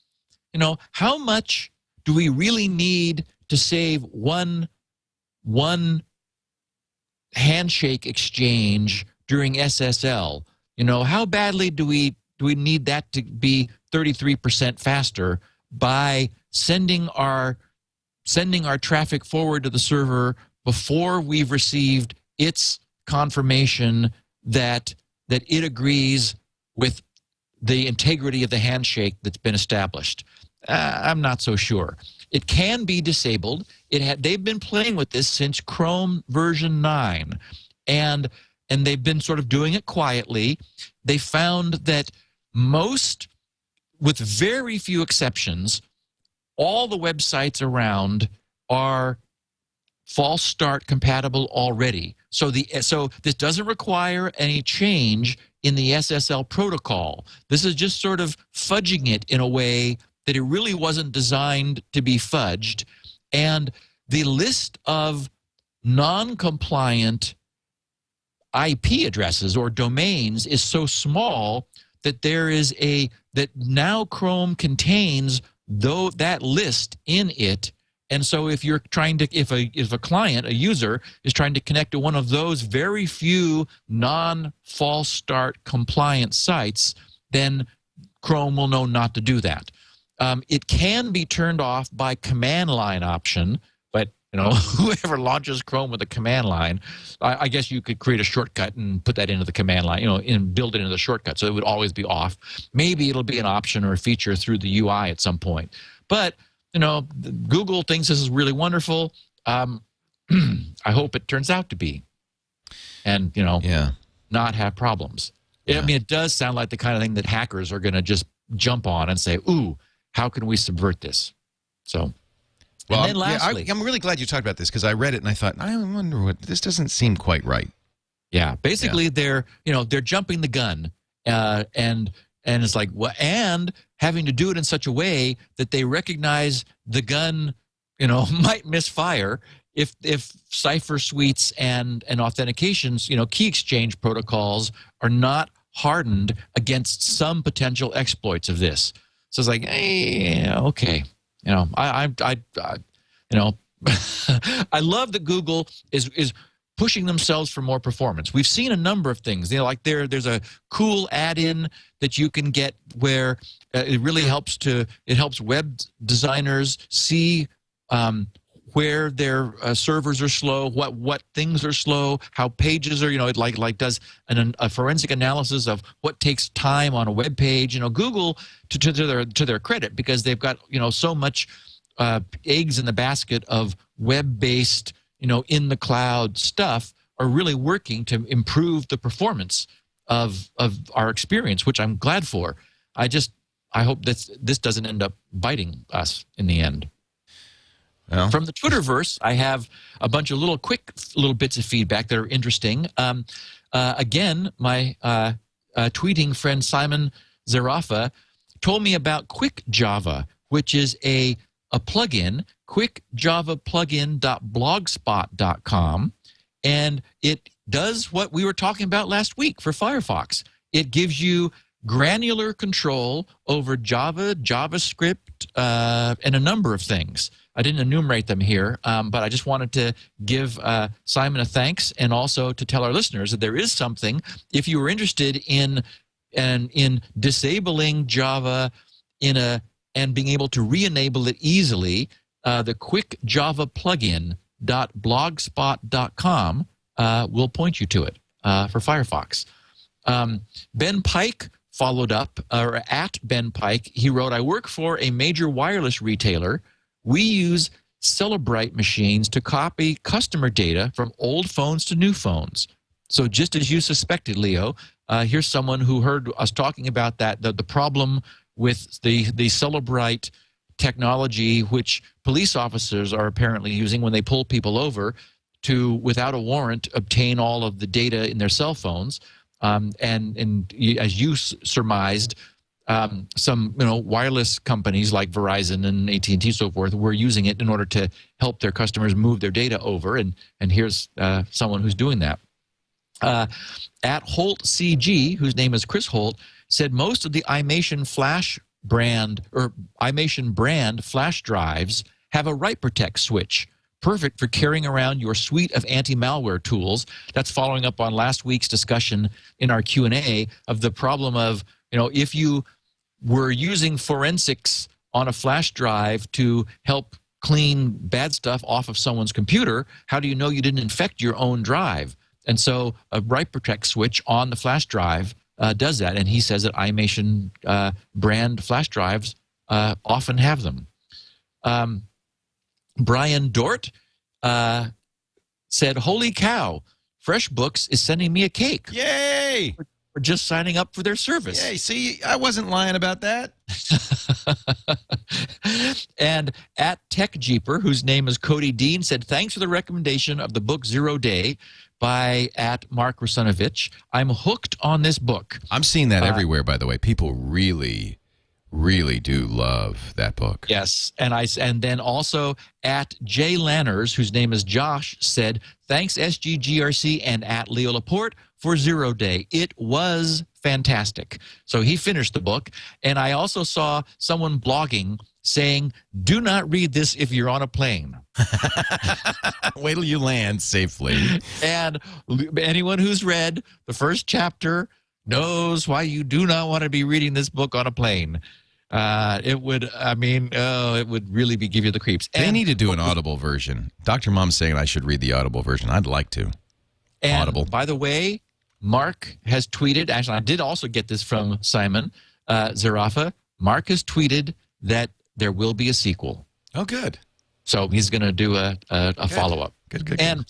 you know, how much do we really need to save one handshake exchange during SSL? You know, how badly do we need that to be 33% faster by sending our traffic forward to the server before we've received its confirmation that it agrees with the integrity of the handshake that's been established? I'm not so sure. It can be disabled. They've been playing with this since Chrome version 9, and they've been sort of doing it quietly. They found that most, with very few exceptions, all the websites around are false start compatible already. So this doesn't require any change in the SSL protocol. This is just sort of fudging it in a way that it really wasn't designed to be fudged. And the list of non-compliant IP addresses or domains is so small that that now Chrome contains that list in it. And so if you're trying to, if a client, a user, is trying to connect to one of those very few non-false start compliant sites, then Chrome will know not to do that. It can be turned off by command line option, but whoever launches Chrome with a command line, I guess you could create a shortcut and put that into the command line, and build it into the shortcut, so it would always be off. Maybe it'll be an option or a feature through the UI at some point. But Google thinks this is really wonderful. I hope it turns out to be, and not have problems. Yeah. I mean, it does sound like the kind of thing that hackers are going to just jump on and say, "Ooh, how can we subvert this?" So, well, and then lastly, I'm really glad you talked about this, because I read it and I thought, I wonder what this doesn't seem quite right. Yeah, basically they're jumping the gun, and it's like, well, and having to do it in such a way that they recognize the gun, might misfire if cipher suites and authentications, key exchange protocols are not hardened against some potential exploits of this. So it's like, hey, okay, I love that Google is pushing themselves for more performance. We've seen a number of things. Like there's a cool add-in that you can get where it really helps web designers see where their servers are slow, what things are slow, how pages are, it like does a forensic analysis of what takes time on a web page. Google, to their credit, because they've got so much eggs in the basket of web-based, in the cloud stuff, are really working to improve the performance of our experience, which I'm glad for. I hope that this doesn't end up biting us in the end. Well. From the Twitterverse, I have a bunch of quick little bits of feedback that are interesting. Again, my tweeting friend Simon Zarafa told me about Quick Java, which is a plugin, quickjavaplugin.blogspot.com, and it does what we were talking about last week for Firefox. It gives you granular control over Java, JavaScript, and a number of things. I didn't enumerate them here, but I just wanted to give Simon a thanks, and also to tell our listeners that there is something, if you were interested in disabling Java and being able to re-enable it easily, the Quick Java Plugin.blogspot.com will point you to it for Firefox. Ben Pike followed up, or at Ben Pike, he wrote, "I work for a major wireless retailer. We use Spinrite machines to copy customer data from old phones to new phones." So just as you suspected, Leo, here's someone who heard us talking about that, the problem with the Spinrite technology, which police officers are apparently using when they pull people over to, without a warrant, obtain all of the data in their cell phones. And as you surmised, some wireless companies like Verizon and AT&T, so forth, were using it in order to help their customers move their data over. And here's someone who's doing that. At Holt CG, whose name is Chris Holt, said most of the iMation brand flash drives have a write protect switch, perfect for carrying around your suite of anti-malware tools. That's following up on last week's discussion in our Q&A of the problem of, if you were using forensics on a flash drive to help clean bad stuff off of someone's computer, how do you know you didn't infect your own drive? And so a write protect switch on the flash drive does that. And he says that iMation brand flash drives often have them. Brian Dort said, "Holy cow, FreshBooks is sending me a cake." Yay! For just signing up for their service. Yay, see, I wasn't lying about that. And at TechJeeper, whose name is Cody Dean, said, "Thanks for the recommendation of the book Zeroday by at Mark Rusunovich. I'm hooked on this book." I'm seeing that everywhere, by the way. People really do love that book. Yes, and then also at Jay Lanners, whose name is Josh, said, "Thanks SGGRC and at Leo Laporte for Zeroday. It was fantastic." So he finished the book, and I also saw someone blogging saying, "Do not read this if you're on a plane." Wait till you land safely. And anyone who's read the first chapter knows why you do not want to be reading this book on a plane. It would, I mean, it would really give you the creeps. They need to do an Audible version. Dr. Mom's saying I should read the Audible version. I'd like to. And Audible. by the way, Mark has tweeted, actually, I did also get this from Simon Zarafa. Mark has tweeted that there will be a sequel. Oh, good. So he's going to do a follow-up. Good. And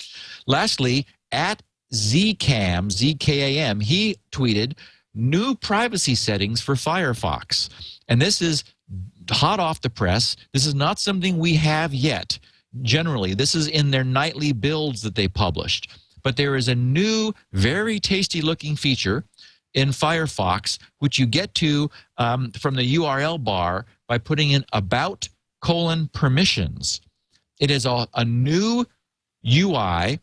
lastly, at ZKAM, Z-K-A-M, he tweeted new privacy settings for Firefox. And this is hot off the press. This is not something we have yet. Generally, this is in their nightly builds that they published. But there is a new, very tasty-looking feature in Firefox, which you get to from the URL bar by putting in about:permissions. It is a new UI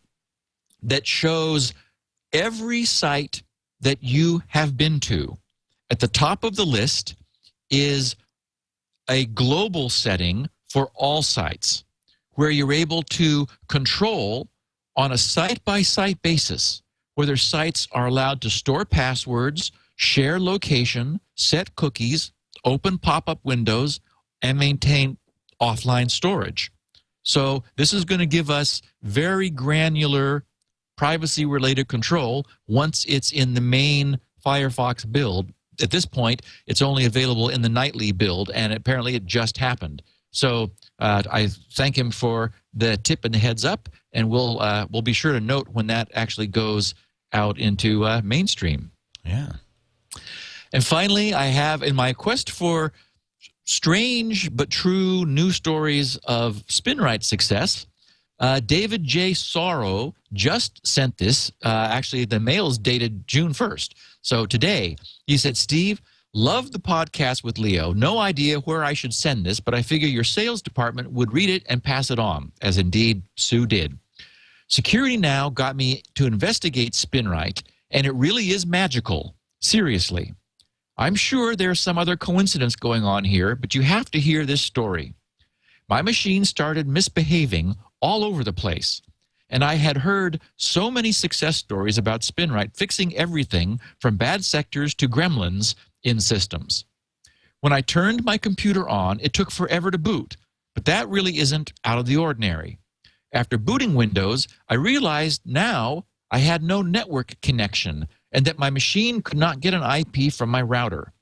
that shows every site that you have been to. At the top of the list is a global setting for all sites, where you're able to control on a site-by-site basis whether sites are allowed to store passwords, share location, set cookies, open pop-up windows, and maintain offline storage. So this is going to give us very granular privacy-related control once it's in the main Firefox build. At this point, it's only available in the nightly build, and apparently it just happened. So I thank him for the tip and the heads up, and we'll be sure to note when that actually goes out into mainstream. Yeah. And finally, I have, in my quest for strange but true news stories of Spinrite success, David J. Sorrow just sent this. Actually, the mail's dated June 1st. So today, he said, Steve, love the podcast with Leo. No idea where I should send this, but I figure your sales department would read it and pass it on, as indeed Sue did. Security Now got me to investigate Spinrite, and it really is magical. Seriously. I'm sure there's some other coincidence going on here, but you have to hear this story. My machine started misbehaving all over the place, and I had heard so many success stories about Spinrite fixing everything from bad sectors to gremlins in systems. When I turned my computer on, it took forever to boot, but that really isn't out of the ordinary. After booting Windows, I realized now I had no network connection and that my machine could not get an IP from my router.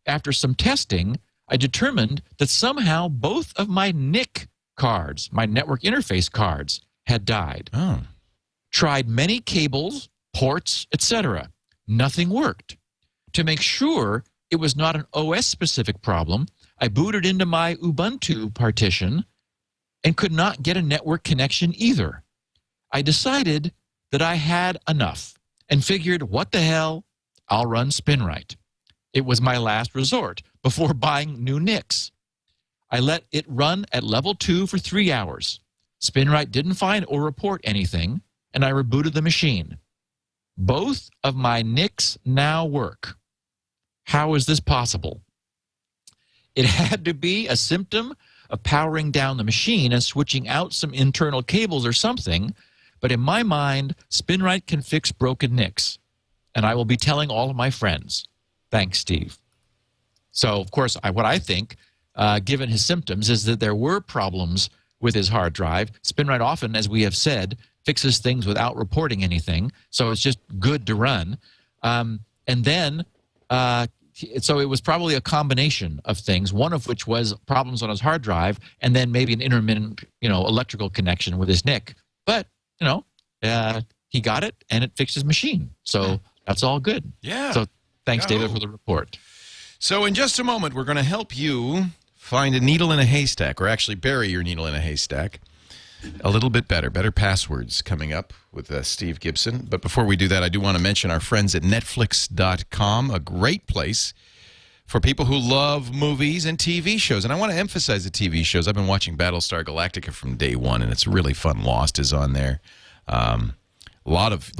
After some testing, I determined that somehow both of my NIC cards, my network interface cards, had died. Oh. Tried many cables, ports, etc. Nothing worked. To make sure it was not an OS-specific problem, I booted into my Ubuntu partition and could not get a network connection either. I decided that I had enough and figured, what the hell, I'll run Spinrite. It was my last resort before buying new NICs. I let it run at level 2 for 3 hours. Spinrite didn't find or report anything, and I rebooted the machine. Both of my NICs now work. How is this possible? It had to be a symptom of powering down the machine and switching out some internal cables or something, but in my mind, Spinrite can fix broken NICs, and I will be telling all of my friends. Thanks, Steve. So, of course, what I think, given his symptoms, is that there were problems with his hard drive. Spinrite often, as we have said, fixes things without reporting anything, so it's just good to run. And then, so it was probably a combination of things, one of which was problems on his hard drive, and then maybe an intermittent, electrical connection with his NIC. But, he got it, and it fixed his machine. So that's all good. Yeah. So thanks, David, for the report. So in just a moment, we're going to help you find a needle in a haystack, or actually bury your needle in a haystack a little bit better. Better passwords coming up with Steve Gibson. But before we do that, I do want to mention our friends at Netflix.com, a great place for people who love movies and TV shows. And I want to emphasize the TV shows. I've been watching Battlestar Galactica from day one, and it's really fun. Lost is on there. A lot of,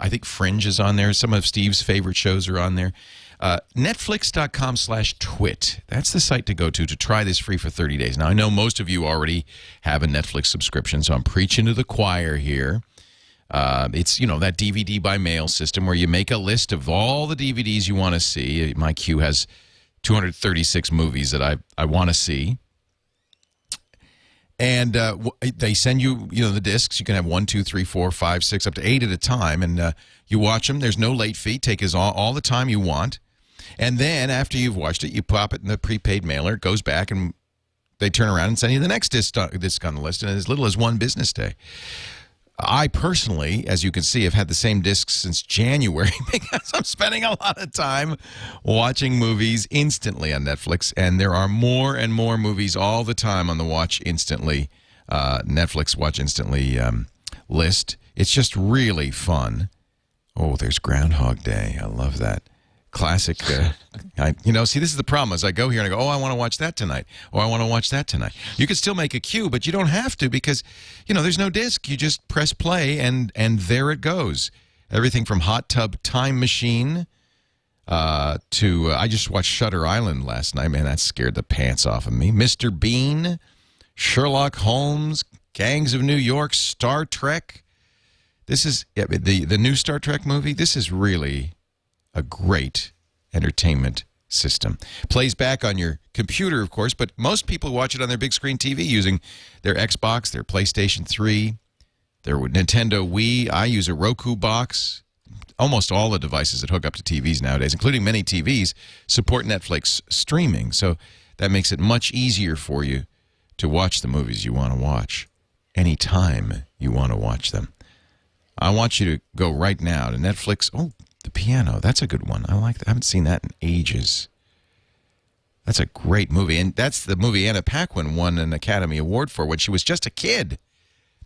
I think Fringe is on there. Some of Steve's favorite shows are on there. Netflix.com/twit. That's the site to go to try this free for 30 days. Now, I know most of you already have a Netflix subscription, so I'm preaching to the choir here. It's, that DVD by mail system where you make a list of all the DVDs you want to see. My queue has 236 movies that I want to see. And they send you, the discs. You can have 1, 2, 3, 4, 5, 6, up to 8 at a time, and you watch them. There's no late fee. Take all the time you want. And then after you've watched it, you pop it in the prepaid mailer. It goes back, and they turn around and send you the next disc on the list in as little as 1 business day. I personally, as you can see, have had the same discs since January because I'm spending a lot of time watching movies instantly on Netflix, and there are more and more movies all the time on the Watch Instantly, Netflix Watch Instantly list. It's just really fun. Oh, there's Groundhog Day. I love that. Classic. See, this is the problem. As I go here and I go, I want to watch that tonight. Oh, I want to watch that tonight. You could still make a queue, but you don't have to because, there's no disc. You just press play, and there it goes. Everything from Hot Tub Time Machine to I just watched Shutter Island last night. Man, that scared the pants off of me. Mr. Bean, Sherlock Holmes, Gangs of New York, Star Trek. This is the new Star Trek movie. This is really a great entertainment system. Plays back on your computer, of course, but most people watch it on their big screen TV using their Xbox, their PlayStation 3, their Nintendo Wii. I use a Roku box. Almost all the devices that hook up to TVs nowadays, including many TVs, support Netflix streaming. So that makes it much easier for you to watch the movies you want to watch anytime you want to watch them. I want you to go right now to Netflix. Oh, The Piano. That's a good one. I like that. I haven't seen that in ages. That's a great movie. And that's the movie Anna Paquin won an Academy Award for when she was just a kid.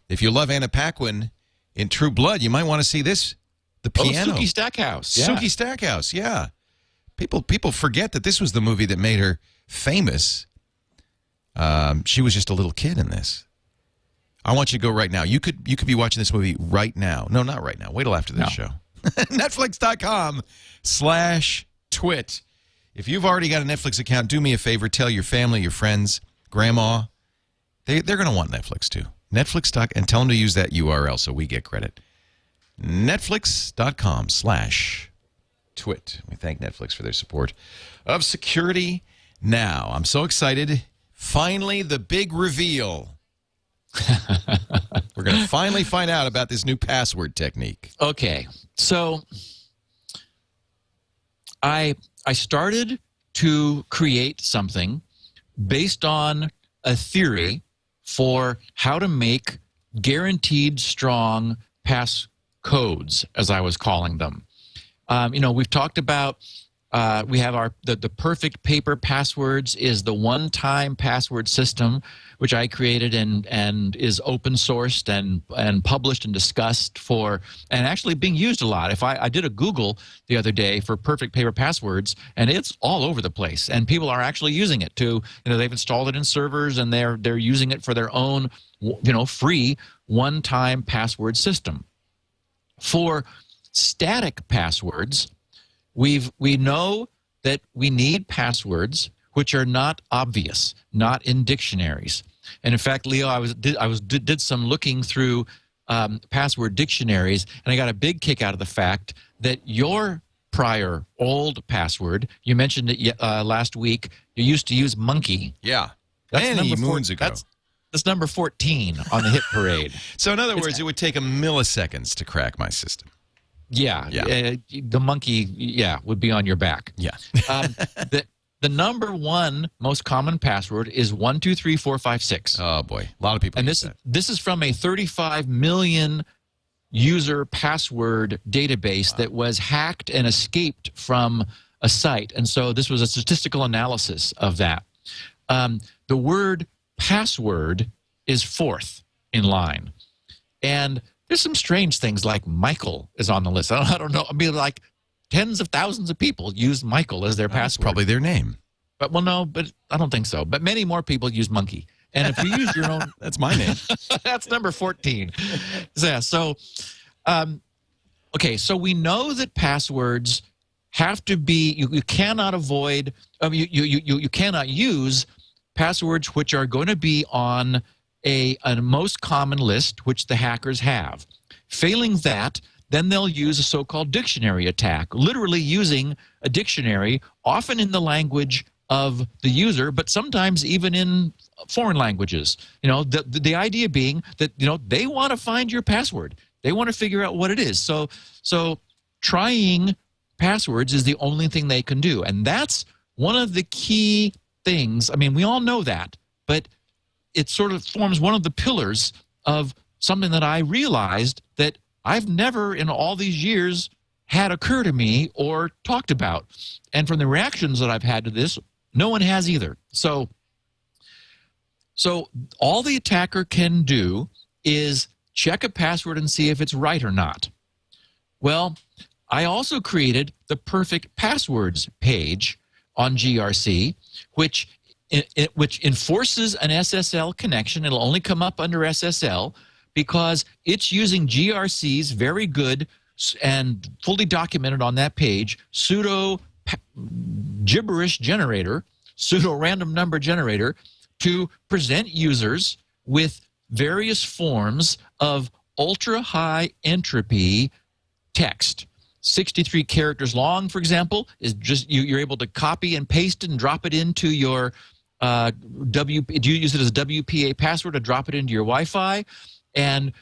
If you love Anna Paquin in True Blood, you might want to see this, The Piano. Sookie Stackhouse. Yeah. Sookie Stackhouse, yeah. People forget that this was the movie that made her famous. She was just a little kid in this. I want you to go right now. You could be watching this movie right now. No, not right now. Wait till after this show. Netflix.com/twit. If you've already got a Netflix account, do me a favor. Tell your family, your friends, grandma. They're going to want Netflix too. Netflix. And tell them to use that URL so we get credit. Netflix.com/twit. We thank Netflix for their support of Security Now. I'm so excited. Finally, the big reveal. We're going to finally find out about this new password technique. Okay, so I started to create something based on a theory for how to make guaranteed strong passcodes, as I was calling them. We've talked about we have the perfect paper passwords is the one-time password system, which I created and is open sourced and published and discussed and actually being used a lot. If I did a Google the other day for perfect paper passwords, and it's all over the place, and people are actually using it to, they've installed it in servers and they're using it for their own, free one-time password system. For static passwords, we know that we need passwords which are not obvious, not in dictionaries. And in fact, Leo, I did some looking through password dictionaries, and I got a big kick out of the fact that your prior old password, you mentioned it last week, you used to use monkey. Yeah, that's many moons ago. That's number 14 on the hit parade. So in other words, it would take a milliseconds to crack my system. Yeah. The monkey, would be on your back. Yeah. The number one most common password is 123456. Oh boy, a lot of people. And use that. This is from a 35 million user password database that was hacked and escaped from a site, and so this was a statistical analysis of that. The word password is fourth in line, and there's some strange things like Michael is on the list. I don't know. I mean, like tens of thousands of people use Michael as their password. That's probably their name. But but I don't think so. But many more people use monkey. And if you use your own, that's my name. That's number 14. Yeah. So, okay. So we know that passwords have to be. You cannot avoid. You cannot use passwords which are going to be on a most common list, which the hackers have. Failing that, then they'll use a so-called dictionary attack, literally using a dictionary, often in the language of the user, but sometimes even in foreign languages. The idea being that they want to find your password. They want to figure out what it is. So trying passwords is the only thing they can do, and that's one of the key things. I mean, we all know that, but it sort of forms one of the pillars of something that I realized that I've never in all these years had occur to me or talked about. And from the reactions that I've had to this, no one has either. So all the attacker can do is check a password and see if it's right or not. Well, I also created the perfect passwords page on GRC, which enforces an SSL connection. It'll only come up under SSL because it's using GRC's very good and fully documented on that page pseudo gibberish generator, pseudo random number generator, to present users with various forms of ultra high entropy text. 63 characters long, for example, is just you're able to copy and paste it and drop it into your do you use it as a WPA password to drop it into your Wi-Fi? And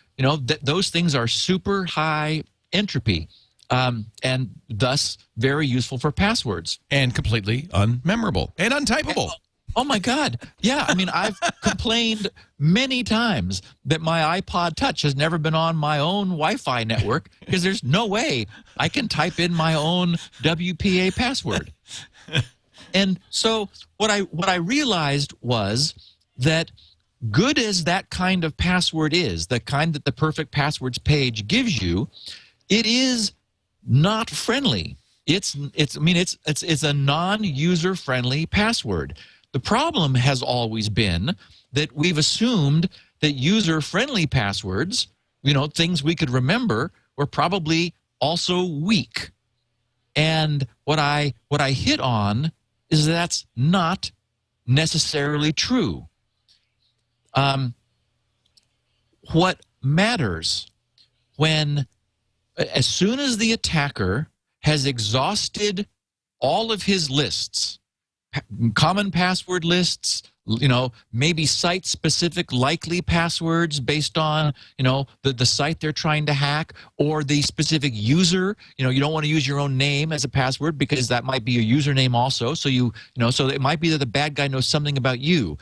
those things are super high entropy, and thus very useful for passwords. And completely unmemorable and untypable. Oh my God. Yeah. I mean, I've complained many times that my iPod Touch has never been on my own Wi-Fi network because there's no way I can type in my own WPA password. And so what I realized was that good as that kind of password is, the kind that the perfect passwords page gives you, it is not friendly. It's a non-user friendly password. The problem has always been that we've assumed that user-friendly passwords, things we could remember, were probably also weak. And what I hit on is that's not necessarily true. What matters as soon as the attacker has exhausted all of his lists, common password lists, maybe site-specific likely passwords based on, the site they're trying to hack, or the specific user. You don't want to use your own name as a password because that might be your username also. So so it might be that the bad guy knows something about you.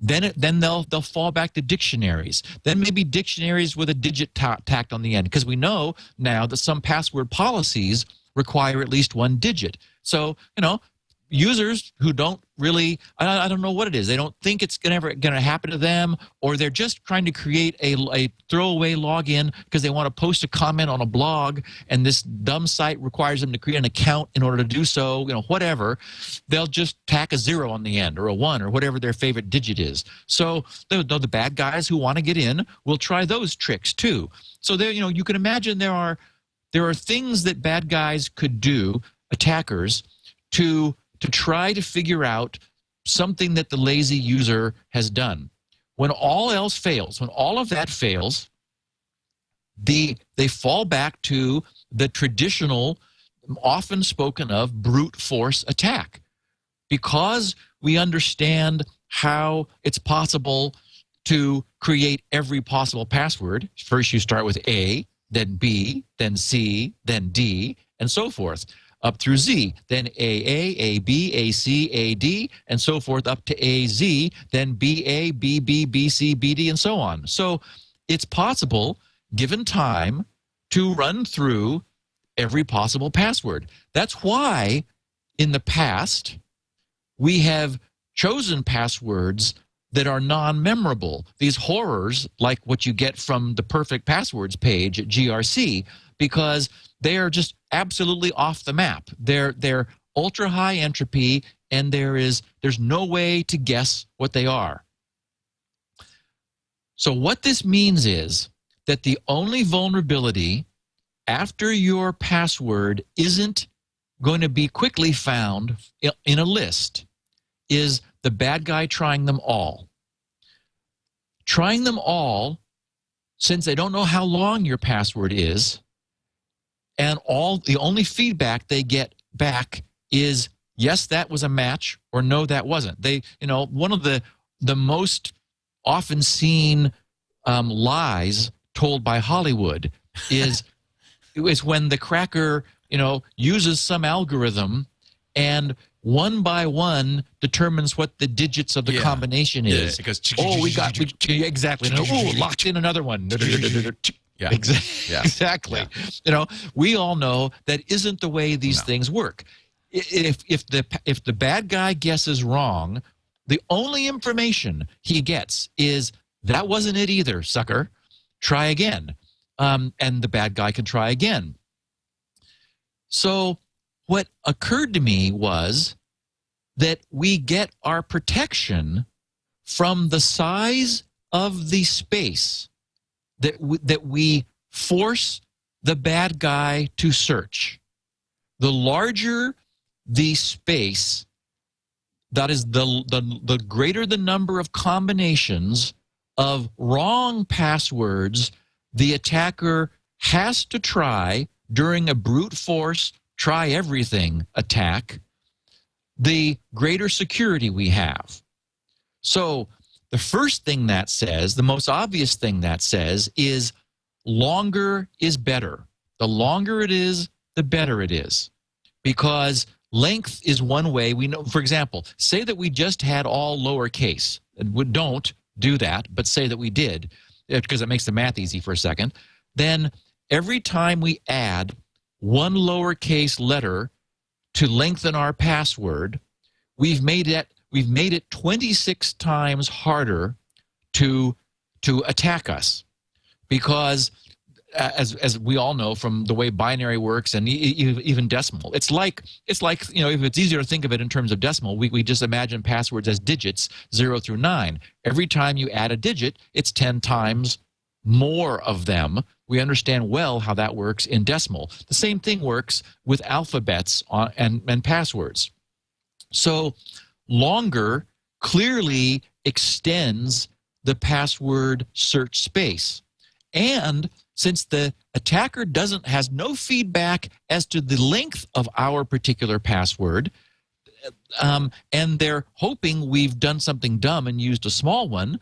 Then they'll fall back to dictionaries. Then maybe dictionaries with a digit tacked on the end, because we know now that some password policies require at least one digit. So users who don't really, I don't know what it is. They don't think it's ever going to happen to them, or they're just trying to create a throwaway login because they want to post a comment on a blog, and this dumb site requires them to create an account in order to do so, whatever. They'll just tack a 0 on the end, or a 1, or whatever their favorite digit is. So the bad guys who want to get in will try those tricks too. So there, you can imagine there are things that bad guys could do, attackers, to try to figure out something that the lazy user has done. When all else fails, when all of that fails, they fall back to the traditional, often spoken of, brute force attack. Because we understand how it's possible to create every possible password. First you start with A, then B, then C, then D, and so forth, up through Z, then AA, AB, AC, AD, and so forth up to AZ, then BA, BB, BC, BD, and so on. So it's possible, given time, to run through every possible password. That's why, in the past, we have chosen passwords that are non-memorable, these horrors like what you get from the perfect passwords page at GRC, because they are just absolutely off the map. They're ultra high entropy, and there's no way to guess what they are. So what this means is that the only vulnerability after your password isn't going to be quickly found in a list is the bad guy trying them all. Trying them all, since they don't know how long your password is, and the only feedback they get back is yes, that was a match, or no, that wasn't. One of the most often seen lies told by Hollywood is when the cracker uses some algorithm and one by one determines what the digits of the combination is. It goes, exactly. Locked in another one. Yeah. Exactly. Yeah. We all know that isn't the way these things work. If the bad guy guesses wrong, the only information he gets is that wasn't it either, sucker. Try again. And the bad guy can try again. So what occurred to me was that we get our protection from the size of the space that we force the bad guy to search. The larger the space, that is the greater the number of combinations of wrong passwords the attacker has to try during a brute force try everything attack, the greater security we have. So the first thing that says, the most obvious thing that says, is longer is better. The longer it is, the better it is. Because length is one way we know. For example, say that we just had all lowercase. We don't do that, but say that we did, because it makes the math easy for a second. Then every time we add one lowercase letter to lengthen our password, we've made it 26 times harder to attack us, because as we all know from the way binary works and even decimal, it's like if it's easier to think of it in terms of decimal, we just imagine passwords as digits 0 through 9. Every time you add a digit, it's 10 times more of them. We understand well how that works in decimal. The same thing works with alphabets and passwords. So longer clearly extends the password search space. And since the attacker has no feedback as to the length of our particular password, and they're hoping we've done something dumb and used a small one,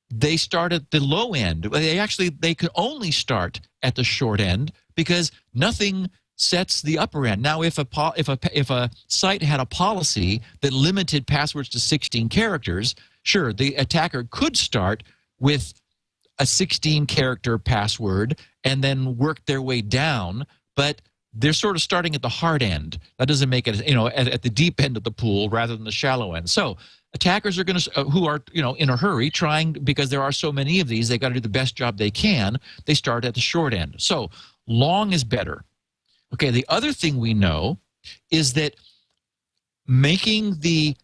they start at the low end. They can only start at the short end, because nothing sets the upper end. Now, if a site had a policy that limited passwords to 16 characters, sure, the attacker could start with a 16-character password and then work their way down, but they're sort of starting at the hard end. That doesn't make it, at the deep end of the pool rather than the shallow end. So attackers are going to, who are, in a hurry, trying, because there are so many of these, they got to do the best job they can. They start at the short end. So long is better. Okay, the other thing we know is that making the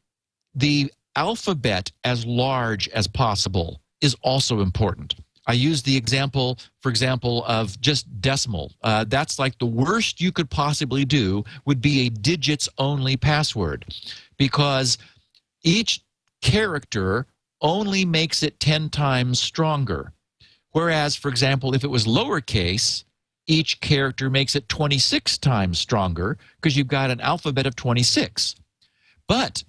alphabet as large as possible is also important. I use the example, for example, of just decimal. That's like the worst you could possibly do would be a digits-only password, because each character only makes it 10 times stronger. Whereas, for example, if it was lowercase, each character makes it 26 times stronger, because you've got an alphabet of 26. But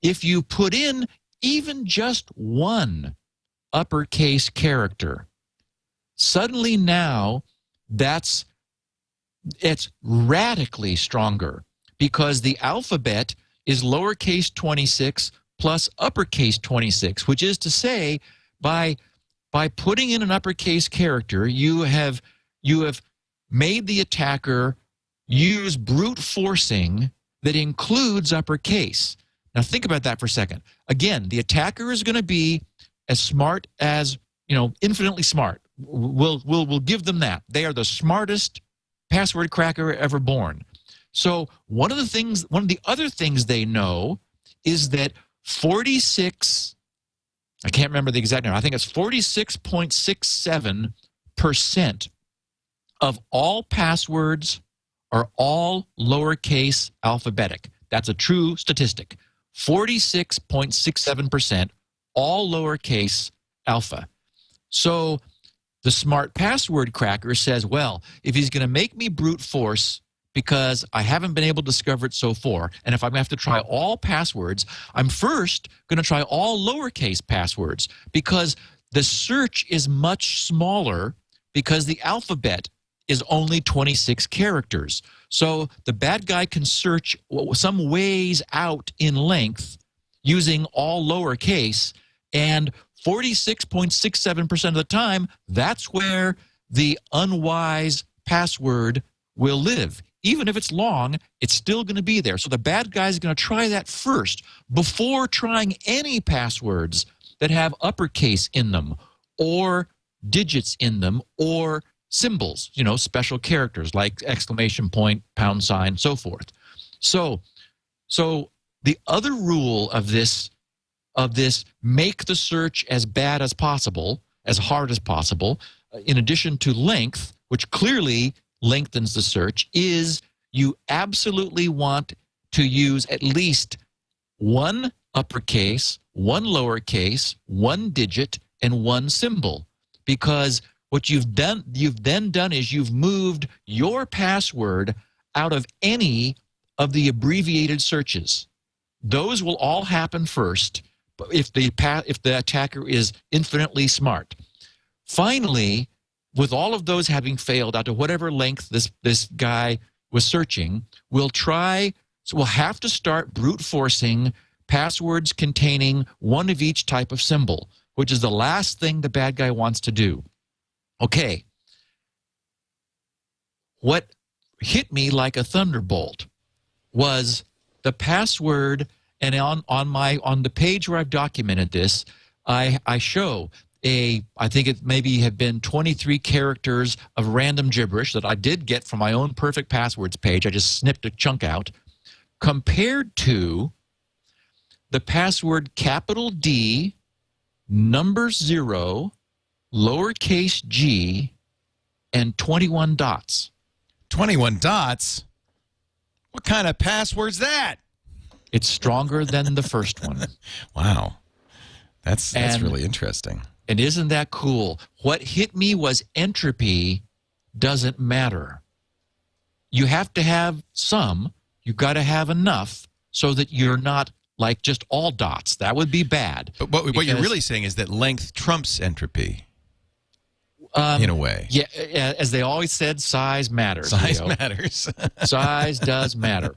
if you put in even just one uppercase character, suddenly now it's radically stronger, because the alphabet is lowercase 26 plus uppercase 26, which is to say, by putting in an uppercase character, you have made the attacker use brute forcing that includes uppercase. Now think about that for a second. Again, the attacker is going to be as smart as, infinitely smart. We'll give them that. They are the smartest password cracker ever born. So one of the other things they know is that 46, I can't remember the exact number, I think it's 46.67% of all passwords are all lowercase alphabetic. That's a true statistic. 46.67%, all lowercase alpha. So The smart password cracker says, well, if he's going to make me brute force because I haven't been able to discover it so far, and if I'm going to have to try all passwords, I'm first going to try all lowercase passwords because the search is much smaller because the alphabet is only 26 characters. So the bad guy can search some ways out in length using all lowercase, and 46.67% of the time, that's where the unwise password will live. Even if it's long, it's still going to be there. So the bad guy is going to try that first before trying any passwords that have uppercase in them or digits in them or symbols, special characters like exclamation point, pound sign, so forth. So the other rule of this make the search as bad as possible, as hard as possible, in addition to length, which clearly lengthens the search, is you absolutely want to use at least one uppercase, one lowercase, one digit, and one symbol. Because what you've then done is you've moved your password out of any of the abbreviated searches. Those will all happen first if the attacker is infinitely smart. Finally, with all of those having failed out to whatever length this guy was searching, we'll have to start brute forcing passwords containing one of each type of symbol, which is the last thing the bad guy wants to do. Okay. What hit me like a thunderbolt was the password, and on the page where I've documented this, I show I think it maybe have been 23 characters of random gibberish that I did get from my own perfect passwords page. I just snipped a chunk out, compared to the password capital D, number 0, lowercase g, and 21 dots. 21 dots? What kind of password's that? It's stronger than the first one. Wow. That's really interesting. And isn't that cool? What hit me was entropy doesn't matter. You have to have some. You've got to have enough so that you're not like just all dots. That would be bad. But what you're really saying is that length trumps entropy. In a way. Yeah, as they always said, size matters. Size matters. Size does matter.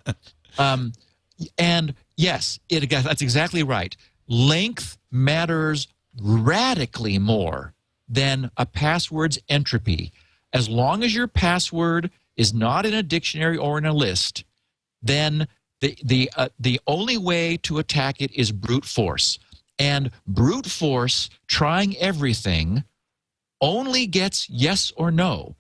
And yes, that's exactly right. Length matters radically more than a password's entropy. As long as your password is not in a dictionary or in a list, then the only way to attack it is brute force. And brute force, trying everything, only gets yes or no.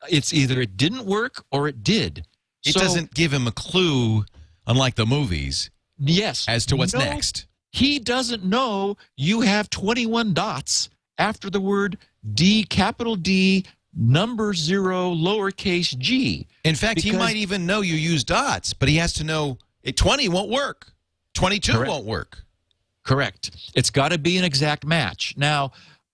It's either it didn't work or it did. It doesn't give him a clue, unlike the movies. Yes. As to what's next. He doesn't know you have 21 dots after the word D, capital D, number 0, lowercase g. In fact, he might even know you use dots, but he has to know 20 won't work. 22 won't work. Correct. It's got to be an exact match. Now,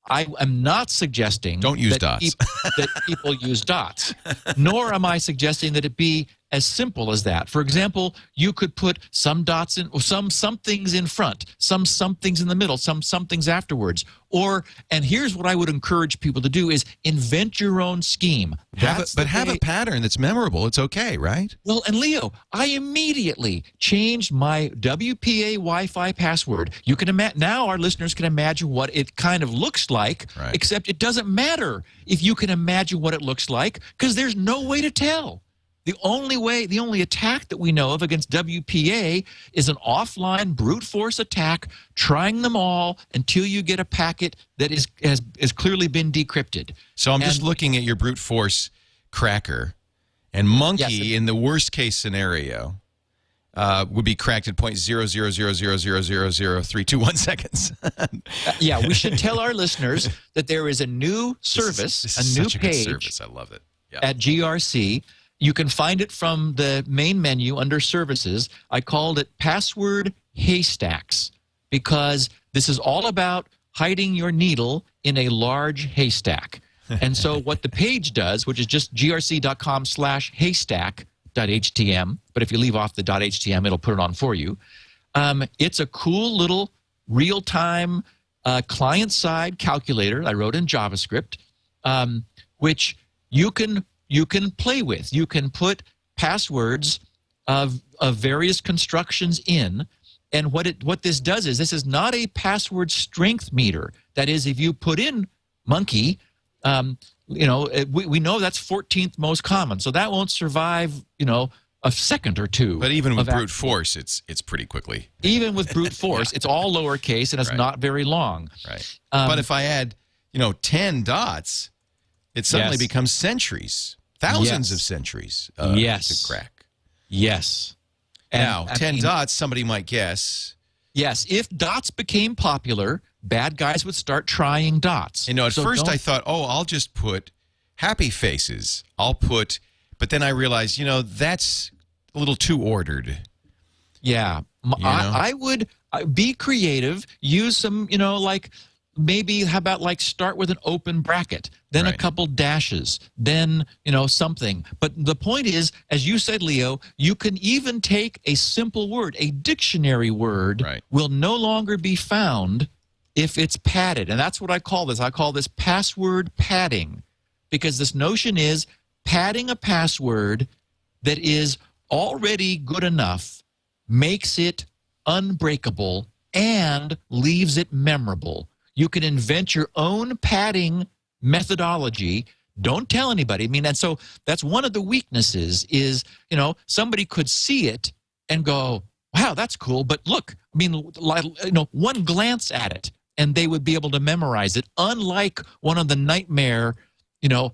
I am not suggesting don't use dots. that people use dots, nor am I suggesting that it be as simple as that. For example, you could put some dots in, or some somethings in front, some somethings in the middle, some somethings afterwards. And here's what I would encourage people to do is invent your own scheme. Have a pattern that's memorable. It's okay, right? Well, and Leo, I immediately changed my WPA Wi-Fi password. You can now our listeners can imagine what it kind of looks like, right. Except it doesn't matter if you can imagine what it looks like because there's no way to tell. The only attack that we know of against WPA is an offline brute force attack, trying them all until you get a packet that has clearly been decrypted. So I'm just looking at your brute force cracker, and Monkey, in the worst case scenario, would be cracked at 0.00000000321 seconds. Yeah, we should tell our listeners that there is a new service, this is a new such page. Good service. I love it. Yeah. At GRC. You can find it from the main menu under Services. I called it Password Haystacks because this is all about hiding your needle in a large haystack. And so what the page does, which is just grc.com/haystack.htm, but if you leave off the .htm, it'll put it on for you. It's a cool little real-time client-side calculator I wrote in JavaScript, which you can play with. You can put passwords of various constructions in, and what this does is this is not a password strength meter. That is, if you put in monkey, we know that's 14th most common, so that won't survive, a second or two. But even with brute force, it's pretty quickly. Even with brute force, it's all lowercase and it's not very long. Right. But if I add, 10 dots, it suddenly becomes centuries, thousands of centuries to crack. Yes. And, now, 10 dots, somebody might guess. Yes, if dots became popular, bad guys would start trying dots. At first I thought, I'll just put happy faces. But then I realized, that's a little too ordered. Yeah. I would be creative, use some, maybe how about start with an open bracket, then a couple dashes, then, something. But the point is, as you said, Leo, you can even take a simple word, a dictionary word will no longer be found if it's padded. And that's what I call this. I call this password padding, because this notion is padding a password that is already good enough makes it unbreakable and leaves it memorable. You can invent your own padding methodology. Don't tell anybody. And so that's one of the weaknesses is, somebody could see it and go, wow, that's cool. But look, one glance at it and they would be able to memorize it. Unlike one of the nightmare,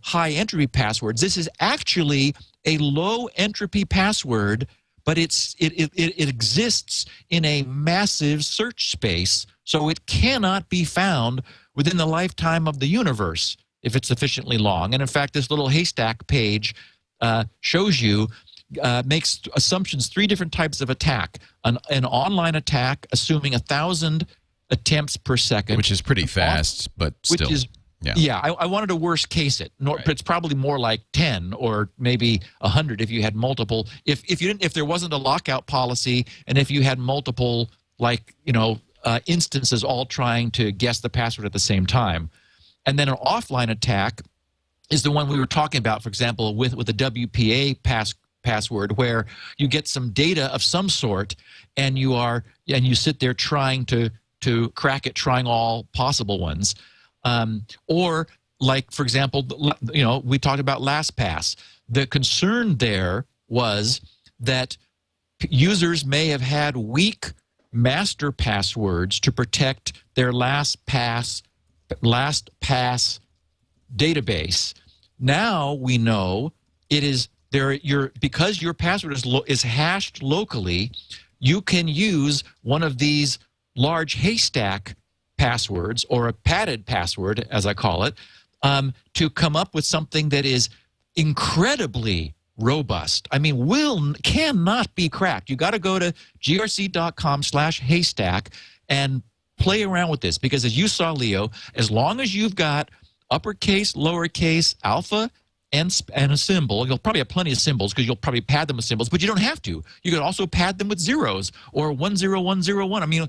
high entropy passwords, this is actually a low entropy password, but it exists in a massive search space, so it cannot be found within the lifetime of the universe if it's sufficiently long. And in fact, this little Haystack page shows you, makes assumptions, 3 different types of attack. An online attack, assuming 1,000 attempts per second. Which is pretty fast, but still. I wanted to worst case it. But it's probably more like 10 or maybe 100 if you had multiple. If there wasn't a lockout policy, and if you had multiple instances all trying to guess the password at the same time. And then an offline attack is the one we were talking about, for example, with the WPA password, where you get some data of some sort and you sit there trying to crack it, trying all possible ones. Or like, for example, we talked about LastPass. The concern there was that users may have had weak master passwords to protect their LastPass database. Now we know it is there. Because your password is hashed locally, you can use one of these large Haystack passwords, or a padded password, as I call it, to come up with something that is incredibly robust. Cannot be cracked. You got to go to grc.com/haystack and play around with this, because as you saw, Leo, as long as you've got uppercase, lowercase, alpha, and a symbol, you'll probably have plenty of symbols because you'll probably pad them with symbols, but you don't have to. You could also pad them with zeros or 10101. You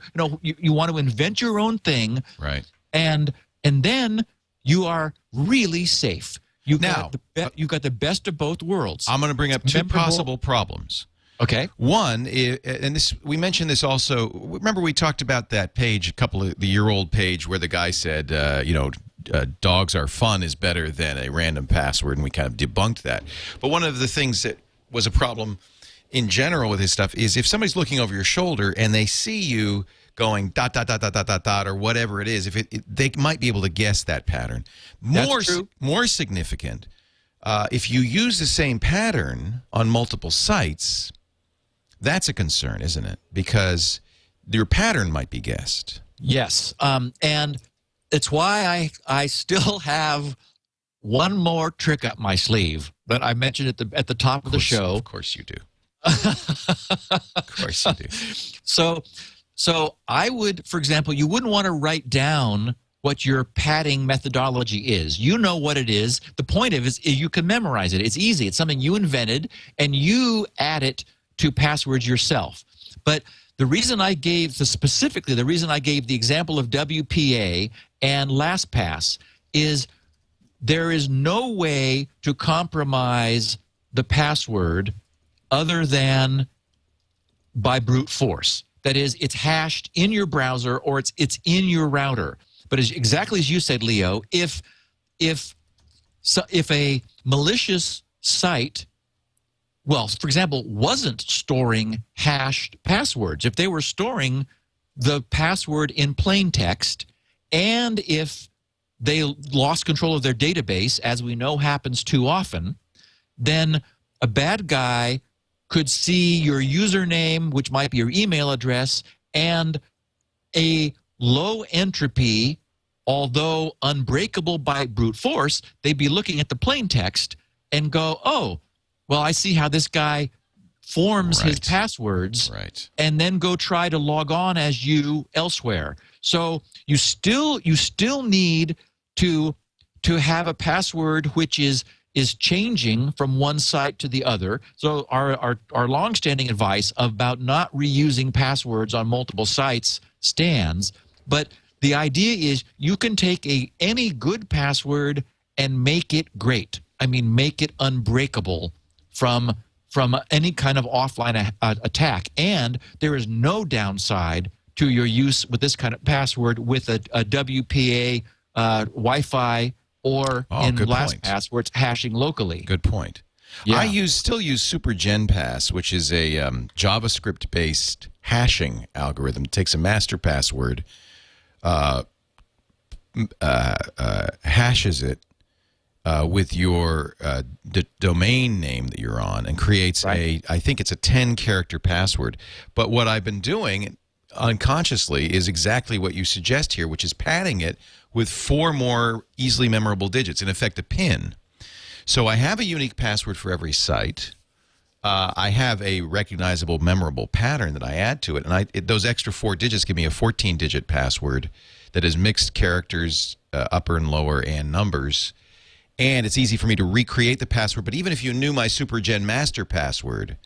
want to invent your own thing, right? And then you are really safe. You've got the best of both worlds. I'm going to bring up 2 possible problems. Okay. One, and we mentioned this also. Remember, we talked about that page, the year-old page, where the guy said, dogs are fun is better than a random password, and we kind of debunked that. But one of the things that was a problem in general with his stuff is if somebody's looking over your shoulder and they see you going ... or whatever it is, they might be able to guess that pattern. More significant, if you use the same pattern on multiple sites, that's a concern, isn't it? Because your pattern might be guessed. Yes, and it's why I still have one more trick up my sleeve that I mentioned at the top of the show. Of course you do. Of course you do. So I would, for example, you wouldn't want to write down what your padding methodology is. You know what it is. The point of it is you can memorize it. It's easy. It's something you invented, and you add it to passwords yourself. But the reason I gave the example of WPA and LastPass is there is no way to compromise the password other than by brute force. That is, it's hashed in your browser or it's in your router. But exactly as you said, Leo, if a malicious site, well, for example, wasn't storing hashed passwords, if they were storing the password in plain text, and if they lost control of their database, as we know happens too often, then a bad guy could see your username, which might be your email address, and a low entropy, although unbreakable by brute force, they'd be looking at the plain text and go, oh, well, I see how this guy forms his passwords, and then go try to log on as you elsewhere. So you still need to have a password which is changing from one site to the other. So our longstanding advice about not reusing passwords on multiple sites stands. But the idea is you can take any good password and make it great. I mean, make it unbreakable from any kind of offline attack. And there is no downside to your use with this kind of password with a WPA, Wi-Fi, or in LastPass where it's hashing locally. Good point. Yeah. I still use SuperGenPass, which is a JavaScript-based hashing algorithm. It takes a master password, hashes it with your domain name that you're on, and creates I think it's a 10-character password. But what I've been doing unconsciously is exactly what you suggest here, which is padding it with 4 more easily memorable digits, in effect a PIN. So I have a unique password for every site. I have a recognizable, memorable pattern that I add to it, and those extra 4 digits give me a 14-digit password that is mixed characters, upper and lower, and numbers. And it's easy for me to recreate the password. But even if you knew my SuperGen master password,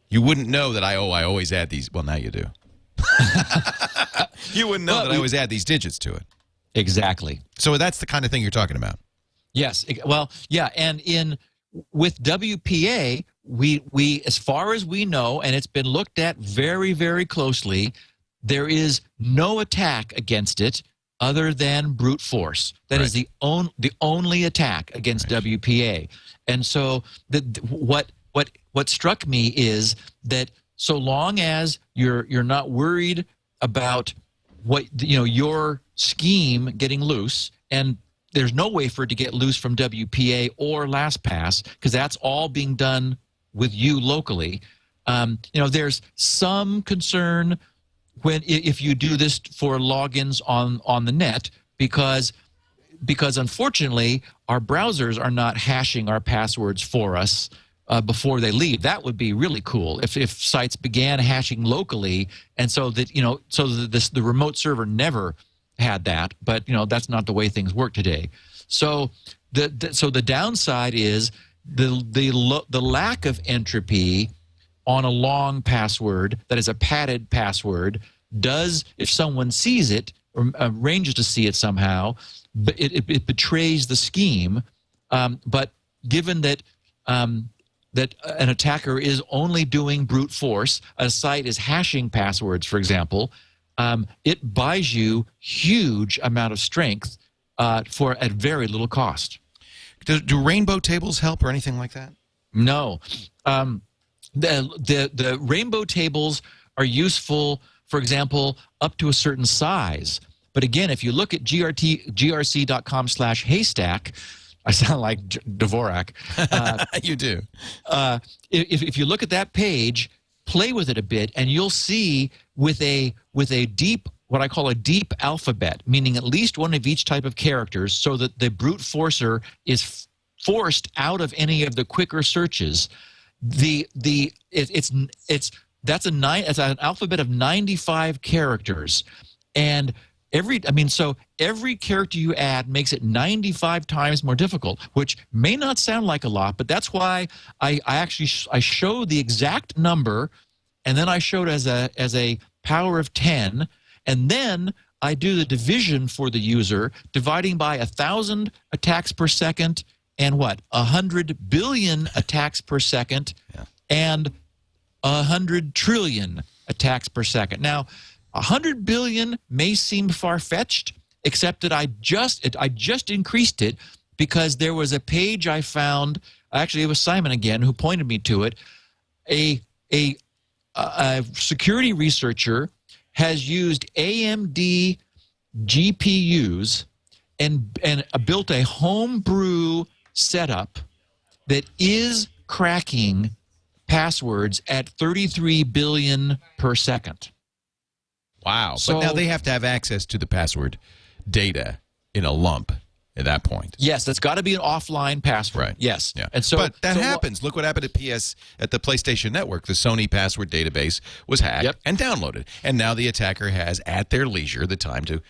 you wouldn't know that I always add these. Well, now you do. You wouldn't know that I always add these digits to it. Exactly. So that's the kind of thing you're talking about. Yes. Well, yeah. And with WPA, we as far as we know, and it's been looked at very, very closely, there is no attack against it other than brute force. That is the only attack against WPA. And so what struck me is that so long as you're not worried about your scheme getting loose, and there's no way for it to get loose from WPA or LastPass because that's all being done with you locally. There's some concern if you do this for logins on the net, because unfortunately our browsers are not hashing our passwords for us before they leave. That would be really cool if sites began hashing locally, and so that the remote server never had that. But that's not the way things work today. So the downside is the lack of entropy on a long password that is a padded password does, if someone sees it or arranges to see it somehow, it betrays the scheme. But given that that an attacker is only doing brute force, a site is hashing passwords, for example, it buys you huge amount of strength for at very little cost. Do rainbow tables help or anything like that? No. The rainbow tables are useful, for example, up to a certain size. But again, if you look at grc.com/haystack, I sound like Dvorak. You do. If you look at that page, play with it a bit, and you'll see with a deep, what I call a deep alphabet, meaning at least one of each type of characters, so that the brute forcer is forced out of any of the quicker searches. It's an alphabet of 95 characters, and So every character you add makes it 95 times more difficult, which may not sound like a lot, but that's why I show the exact number, and then I show it as a power of 10, and then I do the division for the user, dividing by 1,000 attacks per second and 100 billion attacks per second, and 100 trillion attacks per second. Now, 100 billion may seem far-fetched, except that I just increased it because there was a page I found. Actually, it was Simon again who pointed me to it. A security researcher has used AMD GPUs and built a homebrew setup that is cracking passwords at 33 billion per second. Wow. So, but now they have to have access to the password data in a lump at that point. Yes, that's got to be an offline password. Right. Yes. Yeah. And so, but that happens. Look what happened at the PlayStation Network. The Sony password database was hacked and downloaded. And now the attacker has, at their leisure, the time to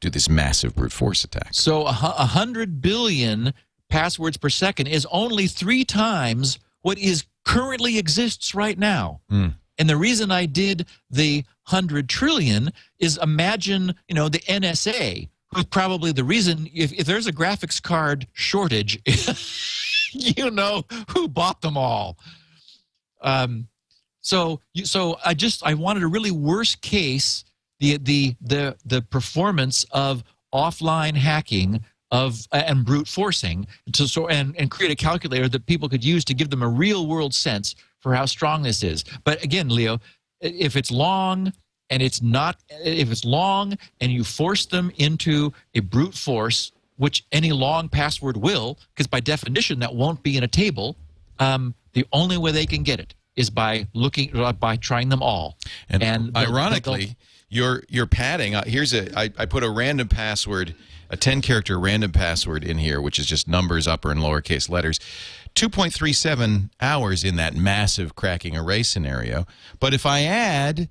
do this massive brute force attack. So 100 billion passwords per second is only 3 times what currently exists right now. And the reason I did the 100 trillion is imagine, the NSA, who's probably the reason, if there's a graphics card shortage, you know who bought them all. So I wanted a really worst case, the performance of offline hacking and brute forcing and create a calculator that people could use to give them a real world sense for how strong this is. But again, Leo, if it's long and you force them into a brute force, which any long password will, because by definition that won't be in a table, the only way they can get it is by trying them all. And ironically, your padding. I put a random password, a 10-character random password in here, which is just numbers, upper and lowercase letters. 2.37 hours in that massive cracking array scenario. But if I add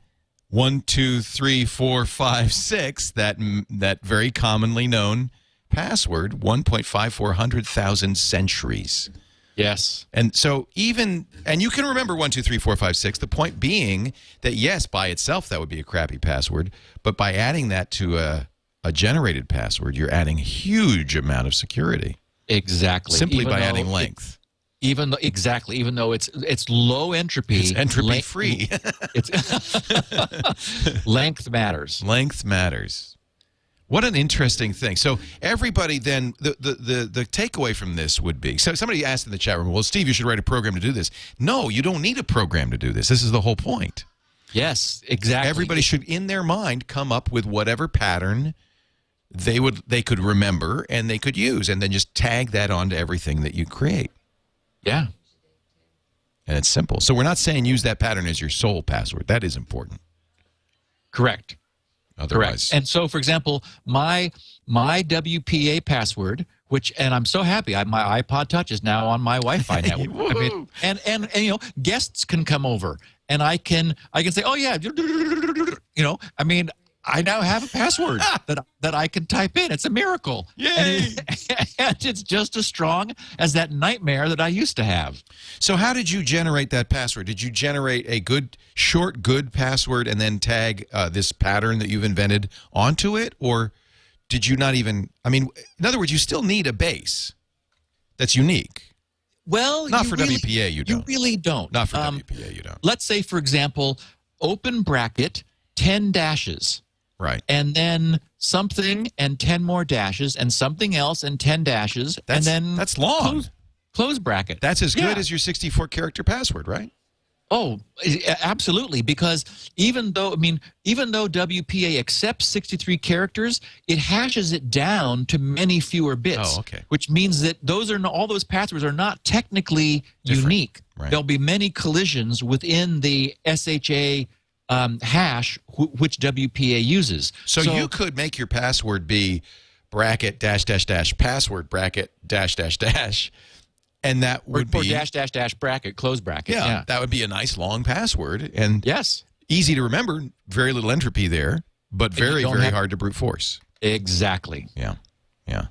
1, 2, 3, 4, 5, 6, that very commonly known password, 1,540,000 centuries. Yes. And so and you can remember 1, 2, 3, 4, 5, 6. The point being that, yes, by itself, that would be a crappy password. But by adding that to a generated password, you're adding a huge amount of security. Exactly. Simply by adding length. Even though it's low entropy. It's entropy free. Length matters. Length matters. What an interesting thing. So everybody then, the takeaway from this would be, so somebody asked in the chat room, well, Steve, you should write a program to do this. No, you don't need a program to do this. This is the whole point. Yes, exactly. Everybody should, in their mind, come up with whatever pattern they could remember and they could use, and then just tag that onto everything that you create. Yeah. And it's simple. So we're not saying use that pattern as your sole password. That is important. Correct. Otherwise. Correct. And so, for example, my WPA password, and I'm so happy, my iPod Touch is now on my Wi-Fi network. And guests can come over, and I can say, oh yeah, I now have a password that I can type in. It's a miracle. Yay! And it's just as strong as that nightmare that I used to have. So how did you generate that password? Did you generate a good password and then tag this pattern that you've invented onto it? Or did you not even, in other words, you still need a base that's unique. Well, not for WPA, you don't. You really don't. Not for WPA, you don't. Let's say, for example, open bracket, 10 dashes. Right. And then something and 10 more dashes and something else and 10 dashes. That's long. Close bracket. That's as good as your 64-character password, right? Oh, absolutely. Because even though WPA accepts 63 characters, it hashes it down to many fewer bits. Oh, okay. Which means that all those passwords are not technically unique. Right. There'll be many collisions within the SHA hash which WPA uses. So you could make your password be bracket dash dash dash password bracket dash dash dash, and that would be dash dash dash bracket close bracket. Yeah, that would be a nice long password and yes, easy to remember. Very little entropy there, But very, very hard to brute force. Exactly. Yeah. Yeah.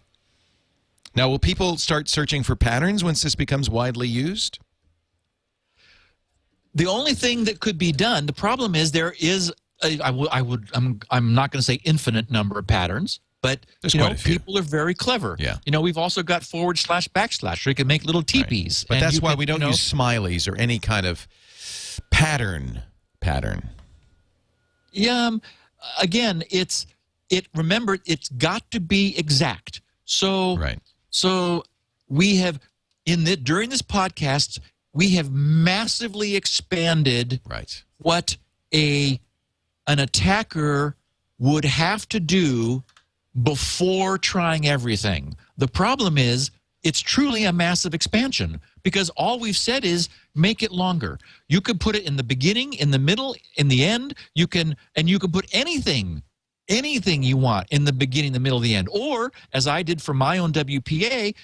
Now, will people start searching for patterns once this becomes widely used? The only thing that could be done, the problem is there is, I'm not going to say infinite number of patterns, but there's quite a few. People are very clever. Yeah. We've also got / / so you can make little teepees. Right. But that's why we don't use smileys or any kind of pattern. Yeah. Again, remember, it's got to be exact. So, right. So we have during this podcast, we have massively expanded what an attacker would have to do before trying everything. The problem is it's truly a massive expansion because all we've said is make it longer. You could put it in the beginning, in the middle, in the end. You can put anything you want in the beginning, the middle, the end. Or, as I did for my own WPA,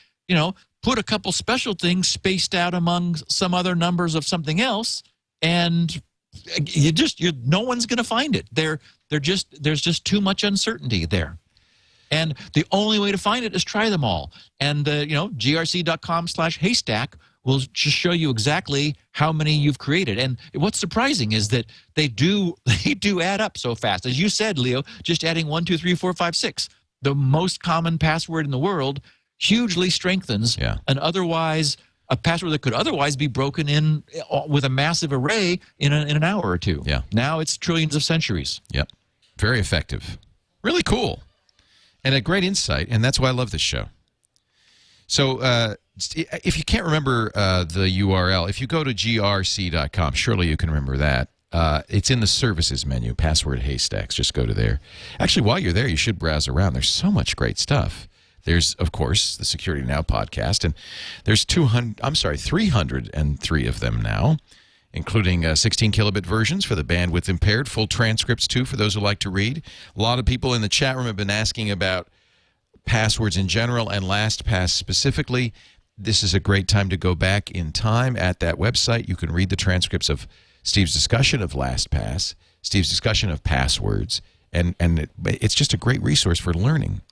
put a couple special things spaced out among some other numbers of something else, and no one's going to find it. There's just too much uncertainty there. And the only way to find it is try them all. And, grc.com/haystack will just show you exactly how many you've created. And what's surprising is that they do add up so fast. As you said, Leo, just adding 1, 2, 3, 4, 5, 6, the most common password in the world, hugely strengthens a password that could otherwise be broken in with a massive array in an hour or two. Yeah. Now it's trillions of centuries. Yep. Very effective. Really cool. And a great insight, and that's why I love this show. So if you can't remember the URL, if you go to grc.com, surely you can remember that. It's in the services menu, password Haystacks. Just go to there. Actually, while you're there, you should browse around. There's so much great stuff. There's, of course, the Security Now podcast, and there's 303 of them now, including 16 kilobit versions for the bandwidth impaired, full transcripts, too, for those who like to read. A lot of people in the chat room have been asking about passwords in general and LastPass specifically. This is a great time to go back in time at that website. You can read the transcripts of Steve's discussion of LastPass, Steve's discussion of passwords, and it's just a great resource for learning.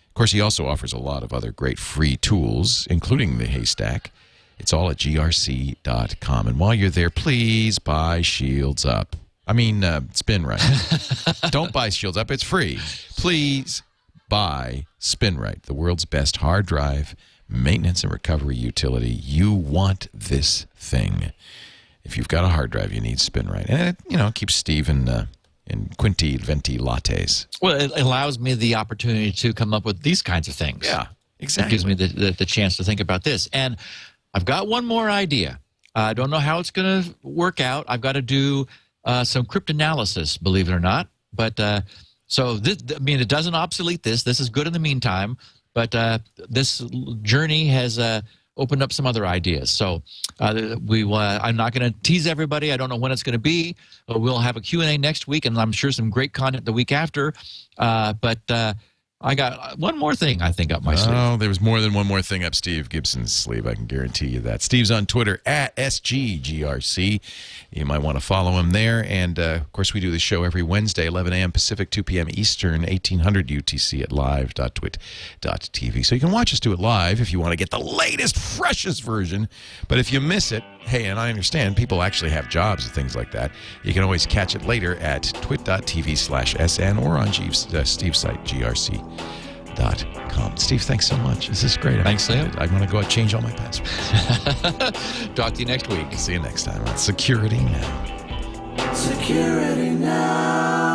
Of course, he also offers a lot of other great free tools, including the Haystack. It's all at grc.com. And while you're there, please buy Shields Up. Spinrite. Don't buy Shields Up. It's free. Please buy Spinrite, the world's best hard drive maintenance and recovery utility. You want this thing. If you've got a hard drive, you need Spinrite. And it keeps Steve in Quinti Venti lattes. Well, it allows me the opportunity to come up with these kinds of things. Yeah, exactly. It gives me the chance to think about this. And I've got one more idea. I don't know how it's going to work out. I've got to do some cryptanalysis, believe it or not. But so this, it doesn't obsolete this. This is good in the meantime. But this journey has opened up some other ideas. So I'm not going to tease everybody. I don't know when it's going to be. We'll have a Q&A next week, and I'm sure some great content the week after. But I got one more thing, I think, up my sleeve. Oh, there was more than one more thing up Steve Gibson's sleeve. I can guarantee you that. Steve's on Twitter at SGGRC. You might want to follow him there. And, of course, we do the show every Wednesday, 11 a.m. Pacific, 2 p.m. Eastern, 1800 UTC at live.twit.tv. So you can watch us do it live if you want to get the latest, freshest version. But if you miss it, hey, and I understand people actually have jobs and things like that. You can always catch it later at twit.tv/SN or on Steve's site, grc.com. Steve, thanks so much. This is great. Thanks, Leo. I want to go out and change all my passwords. Talk to you next week. See you next time on Security Now. Security Now.